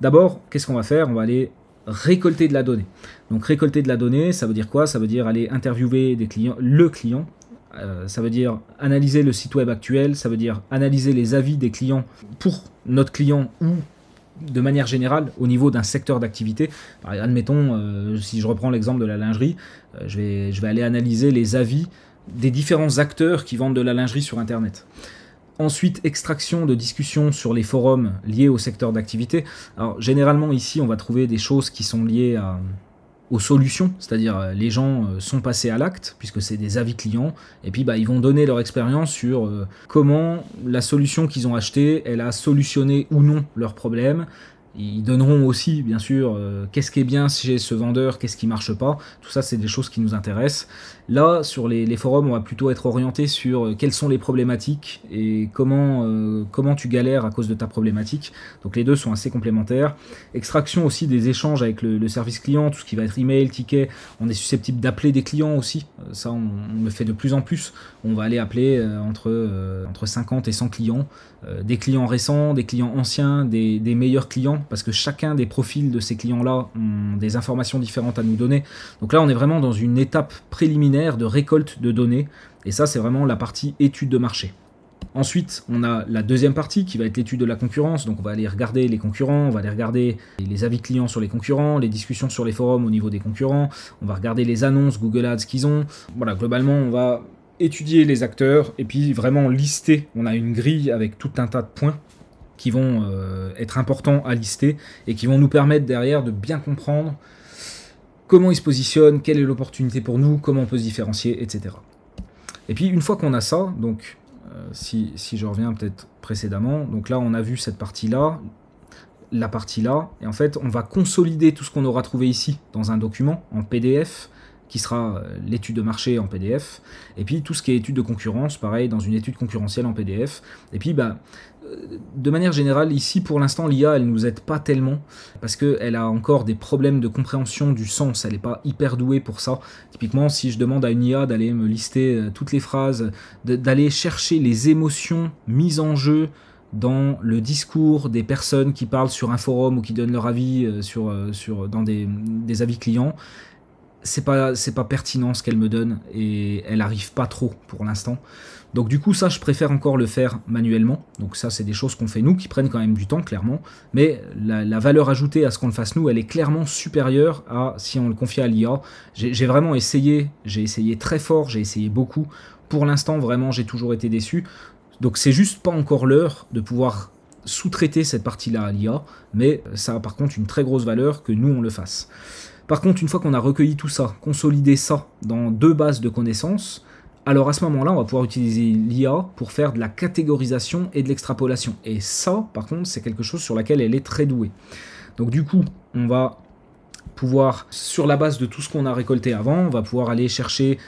[SPEAKER 1] d'abord, qu'est-ce qu'on va faire? On va aller récolter de la donnée. Donc récolter de la donnée, ça veut dire quoi? Ça veut dire aller interviewer des clients, le client. Ça veut dire analyser le site web actuel. Ça veut dire analyser les avis des clients pour notre client ou de manière générale au niveau d'un secteur d'activité. Admettons, si je reprends l'exemple de la lingerie, je vais aller analyser les avis des différents acteurs qui vendent de la lingerie sur Internet. Ensuite, extraction de discussions sur les forums liés au secteur d'activité. Alors, généralement, ici, on va trouver des choses qui sont liées aux solutions, c'est-à-dire les gens sont passés à l'acte, puisque c'est des avis clients, et puis bah, ils vont donner leur expérience sur comment la solution qu'ils ont achetée, elle a solutionné ou non leurs problèmes. Ils donneront aussi, bien sûr, qu'est-ce qui est bien chez ce vendeur, qu'est-ce qui marche pas. Tout ça, c'est des choses qui nous intéressent. Là, sur les forums, on va plutôt être orienté sur quelles sont les problématiques et comment tu galères à cause de ta problématique. Donc les deux sont assez complémentaires. Extraction aussi des échanges avec le service client, tout ce qui va être email, ticket. On est susceptible d'appeler des clients aussi. Ça, on le fait de plus en plus. On va aller appeler entre 50 et 100 clients. Des clients récents, des clients anciens, des meilleurs clients, parce que chacun des profils de ces clients-là ont des informations différentes à nous donner. Donc là, on est vraiment dans une étape préliminaire de récolte de données, et ça, c'est vraiment la partie étude de marché. Ensuite, on a la deuxième partie qui va être l'étude de la concurrence. Donc on va aller regarder les concurrents, on va aller regarder les avis clients sur les concurrents, les discussions sur les forums au niveau des concurrents, on va regarder les annonces Google Ads qu'ils ont. Voilà, globalement, on va étudier les acteurs et puis vraiment lister. On a une grille avec tout un tas de points qui vont être importants à lister et qui vont nous permettre derrière de bien comprendre comment ils se positionnent, quelle est l'opportunité pour nous, comment on peut se différencier, etc. Et puis une fois qu'on a ça, donc si je reviens peut-être précédemment, donc là on a vu cette partie-là, la partie-là, et en fait on va consolider tout ce qu'on aura trouvé ici dans un document en PDF, qui sera l'étude de marché en PDF, et puis tout ce qui est étude de concurrence, pareil, dans une étude concurrentielle en PDF. Et puis, bah, de manière générale, ici, pour l'instant, l'IA, elle ne nous aide pas tellement, parce qu'elle a encore des problèmes de compréhension du sens, elle n'est pas hyper douée pour ça. Typiquement, si je demande à une IA d'aller me lister toutes les phrases, d'aller chercher les émotions mises en jeu dans le discours des personnes qui parlent sur un forum ou qui donnent leur avis dans des avis clients, c'est pas pertinent ce qu'elle me donne et elle arrive pas trop pour l'instant. Donc du coup ça je préfère encore le faire manuellement, donc ça c'est des choses qu'on fait nous qui prennent quand même du temps clairement, mais la valeur ajoutée à ce qu'on le fasse nous elle est clairement supérieure à si on le confiait à l'IA. J'ai vraiment essayé, j'ai essayé très fort, j'ai essayé beaucoup, pour l'instant vraiment j'ai toujours été déçu, donc c'est juste pas encore l'heure de pouvoir sous-traiter cette partie-là à l'IA, mais ça a par contre une très grosse valeur que nous on le fasse. Par contre, une fois qu'on a recueilli tout ça, consolidé ça dans 2 bases de connaissances, alors à ce moment-là, on va pouvoir utiliser l'IA pour faire de la catégorisation et de l'extrapolation. Et ça, par contre, c'est quelque chose sur laquelle elle est très douée. Donc du coup, on va pouvoir, sur la base de tout ce qu'on a récolté avant, on va pouvoir aller chercher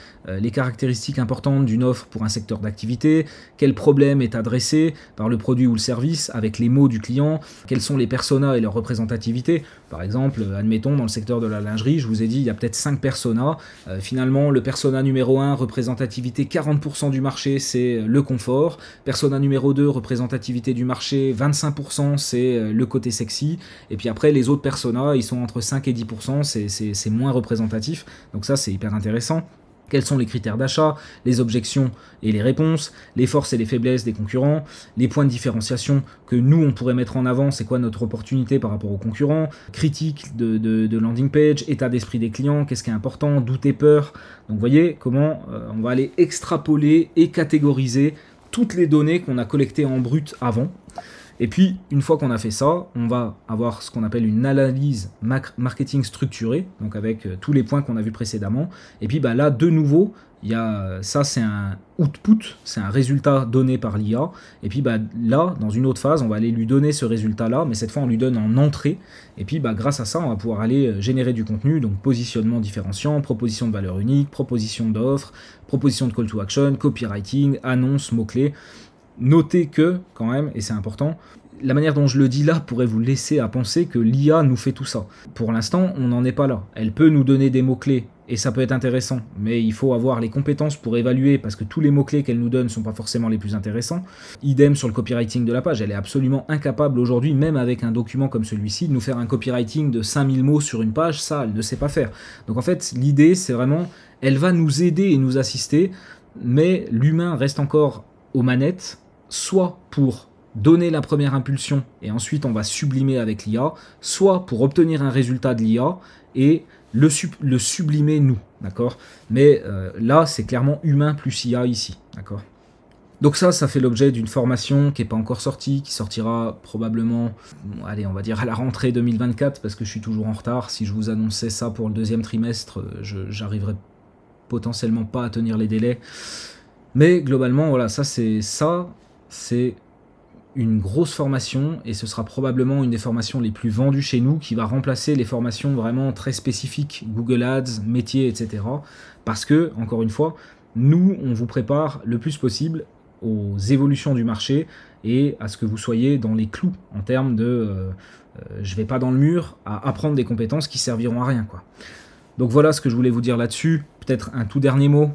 [SPEAKER 1] les caractéristiques importantes d'une offre pour un secteur d'activité, quel problème est adressé par le produit ou le service avec les mots du client, quels sont les personas et leur représentativité. Par exemple, admettons dans le secteur de la lingerie, je vous ai dit il y a peut-être 5 personas, finalement le persona numéro 1, représentativité 40% du marché, c'est le confort, persona numéro 2, représentativité du marché 25%, c'est le côté sexy, et puis après les autres personas, ils sont entre 5 et 10%, c'est moins représentatif, donc ça c'est hyper intéressant. Quels sont les critères d'achat, les objections et les réponses, les forces et les faiblesses des concurrents, les points de différenciation que nous on pourrait mettre en avant, c'est quoi notre opportunité par rapport aux concurrents, critique de landing page, état d'esprit des clients, qu'est-ce qui est important, doute et peur. Donc vous voyez comment on va aller extrapoler et catégoriser toutes les données qu'on a collectées en brut avant. Et puis, une fois qu'on a fait ça, on va avoir ce qu'on appelle une analyse marketing structurée, donc avec tous les points qu'on a vus précédemment. Et puis là, de nouveau, ça c'est un output, c'est un résultat donné par l'IA. Et puis là, dans une autre phase, on va aller lui donner ce résultat-là, mais cette fois on lui donne en entrée. Et puis grâce à ça, on va pouvoir aller générer du contenu, donc positionnement différenciant, proposition de valeur unique, proposition d'offre, proposition de call to action, copywriting, annonce, mots-clés. Notez que, quand même, et c'est important, la manière dont je le dis là pourrait vous laisser à penser que l'IA nous fait tout ça. Pour l'instant, on n'en est pas là. Elle peut nous donner des mots-clés, et ça peut être intéressant, mais il faut avoir les compétences pour évaluer, parce que tous les mots-clés qu'elle nous donne ne sont pas forcément les plus intéressants. Idem sur le copywriting de la page, elle est absolument incapable aujourd'hui, même avec un document comme celui-ci, de nous faire un copywriting de 5000 mots sur une page, ça, elle ne sait pas faire. Donc en fait, l'idée, c'est vraiment, elle va nous aider et nous assister, mais l'humain reste encore aux manettes, soit pour donner la première impulsion et ensuite on va sublimer avec l'IA, soit pour obtenir un résultat de l'IA et le sublimer nous, d'accord. Mais là c'est clairement humain plus IA ici, d'accord. Donc ça fait l'objet d'une formation qui n'est pas encore sortie, qui sortira probablement, allez on va dire à la rentrée 2024 parce que je suis toujours en retard. Si je vous annonçais ça pour le 2e trimestre, j'arriverai potentiellement pas à tenir les délais. Mais globalement voilà, ça c'est une grosse formation et ce sera probablement une des formations les plus vendues chez nous qui va remplacer les formations vraiment très spécifiques, Google Ads, métiers, etc. Parce que, encore une fois, nous, on vous prépare le plus possible aux évolutions du marché et à ce que vous soyez dans les clous en termes de je vais pas dans le mur à apprendre des compétences qui serviront à rien, quoi. Donc voilà ce que je voulais vous dire là-dessus. Peut-être un tout dernier mot.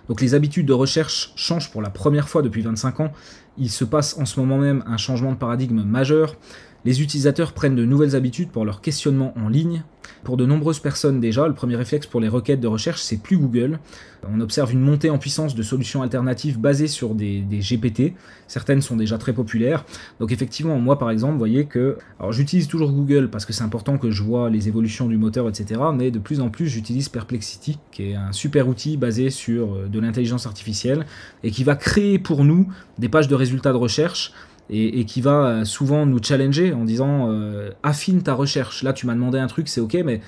[SPEAKER 1] Donc les habitudes de recherche changent pour la première fois depuis 25 ans. Il se passe en ce moment même un changement de paradigme majeur. Les utilisateurs prennent de nouvelles habitudes pour leur questionnement en ligne. Pour de nombreuses personnes déjà, le premier réflexe pour les requêtes de recherche, c'est plus Google. On observe une montée en puissance de solutions alternatives basées sur des GPT. Certaines sont déjà très populaires. Donc effectivement, moi par exemple, vous voyez que... Alors j'utilise toujours Google parce que c'est important que je vois les évolutions du moteur, etc. Mais de plus en plus, j'utilise Perplexity, qui est un super outil basé sur de l'intelligence artificielle et qui va créer pour nous des pages de résultats de recherche et qui va souvent nous challenger en disant affine ta recherche, là tu m'as demandé un truc, c'est ok, mais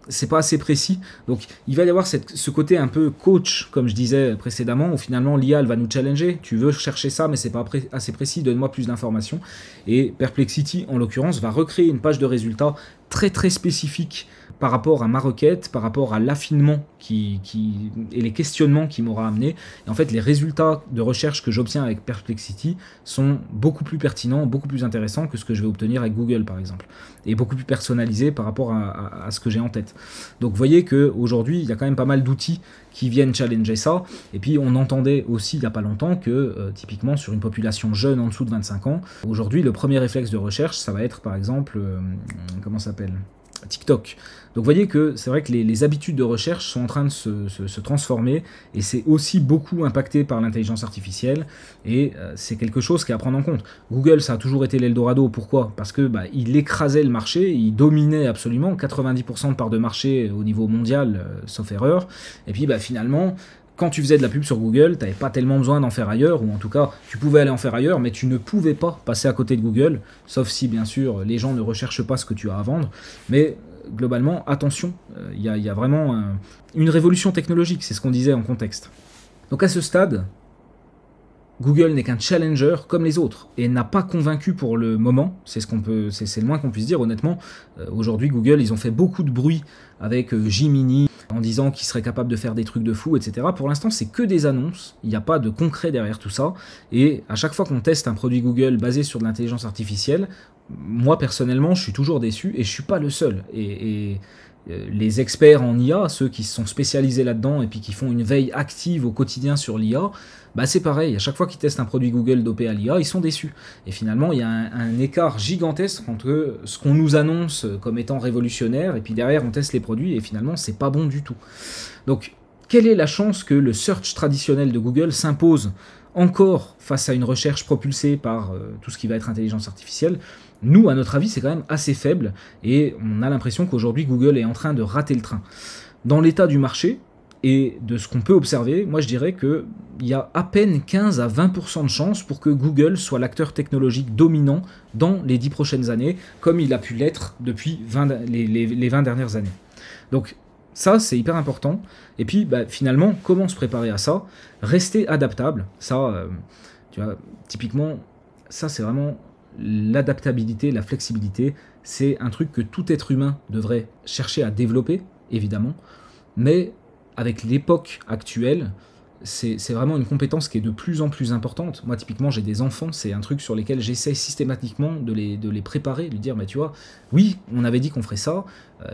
[SPEAKER 1] c'est pas assez précis. Donc il va y avoir ce côté un peu coach, comme je disais précédemment, où finalement l'IA elle va nous challenger, tu veux chercher ça mais c'est pas assez précis, donne-moi plus d'informations. Et Perplexity en l'occurrence va recréer une page de résultats très très spécifique par rapport à ma requête, par rapport à l'affinement et les questionnements qui m'aura amené. Et en fait, les résultats de recherche que j'obtiens avec Perplexity sont beaucoup plus pertinents, beaucoup plus intéressants que ce que je vais obtenir avec Google, par exemple. Et beaucoup plus personnalisés par rapport à ce que j'ai en tête. Donc vous voyez qu'aujourd'hui, il y a quand même pas mal d'outils qui viennent challenger ça. Et puis on entendait aussi il n'y a pas longtemps que typiquement sur une population jeune en dessous de 25 ans, aujourd'hui le premier réflexe de recherche, ça va être par exemple, comment ça s'appelle ? TikTok. Donc vous voyez que c'est vrai que les habitudes de recherche sont en train de se transformer et c'est aussi beaucoup impacté par l'intelligence artificielle et c'est quelque chose qui est à prendre en compte. Google, ça a toujours été l'Eldorado. Pourquoi ? Parce que il écrasait le marché, il dominait absolument 90% de part de marché au niveau mondial, sauf erreur. Et puis finalement, quand tu faisais de la pub sur Google, tu n'avais pas tellement besoin d'en faire ailleurs, ou en tout cas, tu pouvais aller en faire ailleurs, mais tu ne pouvais pas passer à côté de Google, sauf si, bien sûr, les gens ne recherchent pas ce que tu as à vendre. Mais globalement, attention, il y a vraiment une révolution technologique, c'est ce qu'on disait en contexte. Donc à ce stade, Google n'est qu'un challenger comme les autres, et n'a pas convaincu pour le moment, c'est le moins qu'on puisse dire, honnêtement. Aujourd'hui, Google, ils ont fait beaucoup de bruit avec Gemini, en disant qu'ils seraient capables de faire des trucs de fou, etc. Pour l'instant, c'est que des annonces, il n'y a pas de concret derrière tout ça, et à chaque fois qu'on teste un produit Google basé sur de l'intelligence artificielle, moi personnellement, je suis toujours déçu, et je ne suis pas le seul. Et les experts en IA, ceux qui se sont spécialisés là-dedans et puis qui font une veille active au quotidien sur l'IA, c'est pareil, à chaque fois qu'ils testent un produit Google dopé à l'IA, ils sont déçus. Et finalement, il y a un écart gigantesque entre ce qu'on nous annonce comme étant révolutionnaire, et puis derrière, on teste les produits, et finalement, c'est pas bon du tout. Donc, quelle est la chance que le search traditionnel de Google s'impose encore face à une recherche propulsée par tout ce qui va être intelligence artificielle? Nous, à notre avis, c'est quand même assez faible, et on a l'impression qu'aujourd'hui, Google est en train de rater le train. Dans l'état du marché, et de ce qu'on peut observer, moi je dirais qu'il y a à peine 15 à 20% de chances pour que Google soit l'acteur technologique dominant dans les 10 prochaines années, comme il a pu l'être depuis les 20 dernières années. Donc ça, c'est hyper important. Et puis, finalement, comment se préparer à ça ? Rester adaptable. Ça, tu vois, typiquement, ça c'est vraiment l'adaptabilité, la flexibilité. C'est un truc que tout être humain devrait chercher à développer, évidemment, mais avec l'époque actuelle, c'est vraiment une compétence qui est de plus en plus importante. Moi, typiquement, j'ai des enfants, c'est un truc sur lequel j'essaie systématiquement de les préparer, de lui dire, tu vois, oui, on avait dit qu'on ferait ça,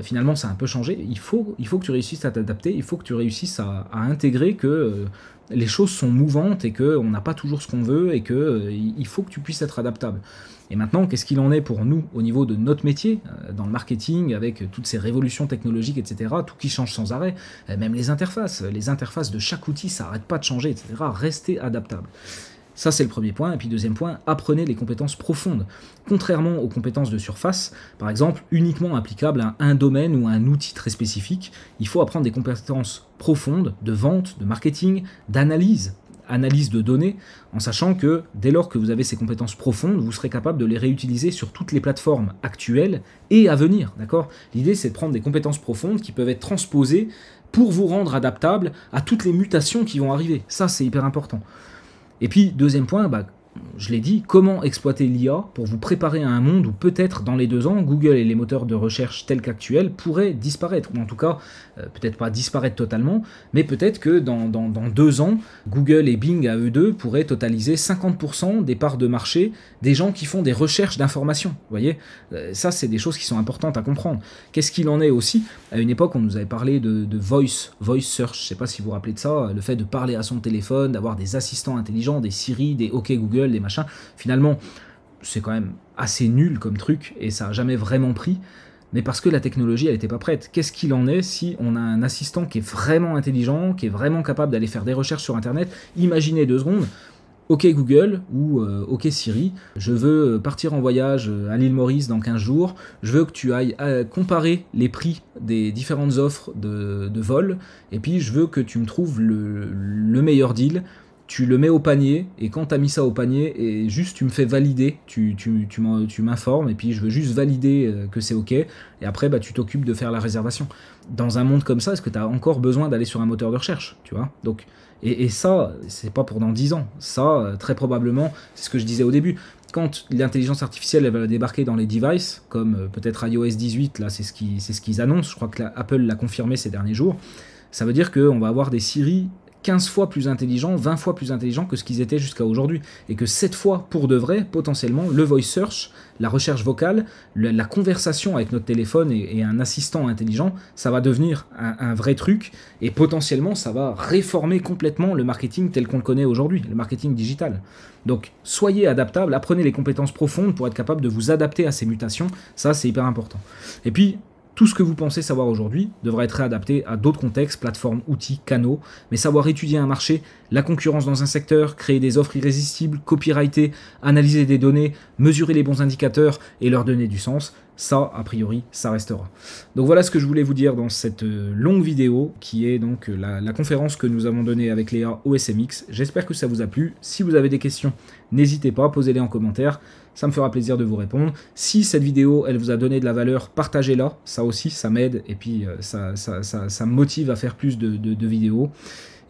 [SPEAKER 1] finalement, ça a un peu changé, il faut que tu réussisses à t'adapter, il faut que tu réussisses à intégrer que les choses sont mouvantes et qu'on n'a pas toujours ce qu'on veut et qu'il faut que tu puisses être adaptable. Et maintenant, qu'est-ce qu'il en est pour nous au niveau de notre métier, dans le marketing, avec toutes ces révolutions technologiques, etc., tout qui change sans arrêt, même les interfaces de chaque outil, ça n'arrête pas de changer, etc., restez adaptable. Ça, c'est le premier point. Et puis deuxième point, apprenez les compétences profondes. Contrairement aux compétences de surface, par exemple, uniquement applicables à un domaine ou à un outil très spécifique, il faut apprendre des compétences profondes de vente, de marketing, d'analyse de données, en sachant que dès lors que vous avez ces compétences profondes, vous serez capable de les réutiliser sur toutes les plateformes actuelles et à venir, d'accord ? L'idée, c'est de prendre des compétences profondes qui peuvent être transposées pour vous rendre adaptable à toutes les mutations qui vont arriver. Ça, c'est hyper important. Et puis, deuxième point, je l'ai dit, comment exploiter l'IA pour vous préparer à un monde où peut-être dans les 2 ans, Google et les moteurs de recherche tels qu'actuels pourraient disparaître, ou en tout cas, peut-être pas disparaître totalement, mais peut-être que dans 2 ans, Google et Bing à eux deux pourraient totaliser 50% des parts de marché des gens qui font des recherches d'informations. Vous voyez, ça c'est des choses qui sont importantes à comprendre. Qu'est-ce qu'il en est aussi ? À une époque, on nous avait parlé de voice search, je ne sais pas si vous vous rappelez de ça, le fait de parler à son téléphone, d'avoir des assistants intelligents, des Siri, des OK Google, des machins. Finalement, c'est quand même assez nul comme truc et ça n'a jamais vraiment pris, mais parce que la technologie, elle n'était pas prête. Qu'est-ce qu'il en est si on a un assistant qui est vraiment intelligent, qui est vraiment capable d'aller faire des recherches sur Internet ? Imaginez 2 secondes, OK Google ou OK Siri, je veux partir en voyage à l'île Maurice dans 15 jours, je veux que tu ailles comparer les prix des différentes offres de vol, et puis je veux que tu me trouves le meilleur deal tu le mets au panier, et quand tu as mis ça au panier, et juste tu me fais valider, tu m'informes, et puis je veux juste valider que c'est OK, et après bah, tu t'occupes de faire la réservation. Dans un monde comme ça, est-ce que tu as encore besoin d'aller sur un moteur de recherche, tu vois? Donc, et ça, c'est pas pour dans 10 ans. Ça, très probablement, c'est ce que je disais au début. Quand l'intelligence artificielle elle va débarquer dans les devices, comme peut-être iOS 18, là c'est ce qu'ils annoncent, je crois que Apple l'a confirmé ces derniers jours, ça veut dire qu'on va avoir des Siri 15 fois plus intelligents, 20 fois plus intelligents que ce qu'ils étaient jusqu'à aujourd'hui. Et que cette fois, pour de vrai, potentiellement, le voice search, la recherche vocale, la conversation avec notre téléphone et un assistant intelligent, ça va devenir un vrai truc. Et potentiellement, ça va réformer complètement le marketing tel qu'on le connaît aujourd'hui, le marketing digital. Donc, soyez adaptables, apprenez les compétences profondes pour être capable de vous adapter à ces mutations. Ça, c'est hyper important. Et puis, tout ce que vous pensez savoir aujourd'hui devra être réadapté à d'autres contextes, plateformes, outils, canaux, mais savoir étudier un marché, la concurrence dans un secteur, créer des offres irrésistibles, copyrighter, analyser des données, mesurer les bons indicateurs et leur donner du sens, ça, a priori, ça restera. Donc voilà ce que je voulais vous dire dans cette longue vidéo, qui est donc la conférence que nous avons donnée avec Léa au SMX. J'espère que ça vous a plu. Si vous avez des questions, n'hésitez pas, posez-les en commentaire. Ça me fera plaisir de vous répondre. Si cette vidéo, elle vous a donné de la valeur, partagez-la. Ça aussi, ça m'aide et puis ça me motive à faire plus de vidéos.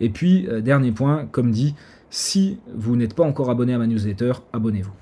[SPEAKER 1] Et puis, dernier point, comme dit, si vous n'êtes pas encore abonné à ma newsletter, abonnez-vous.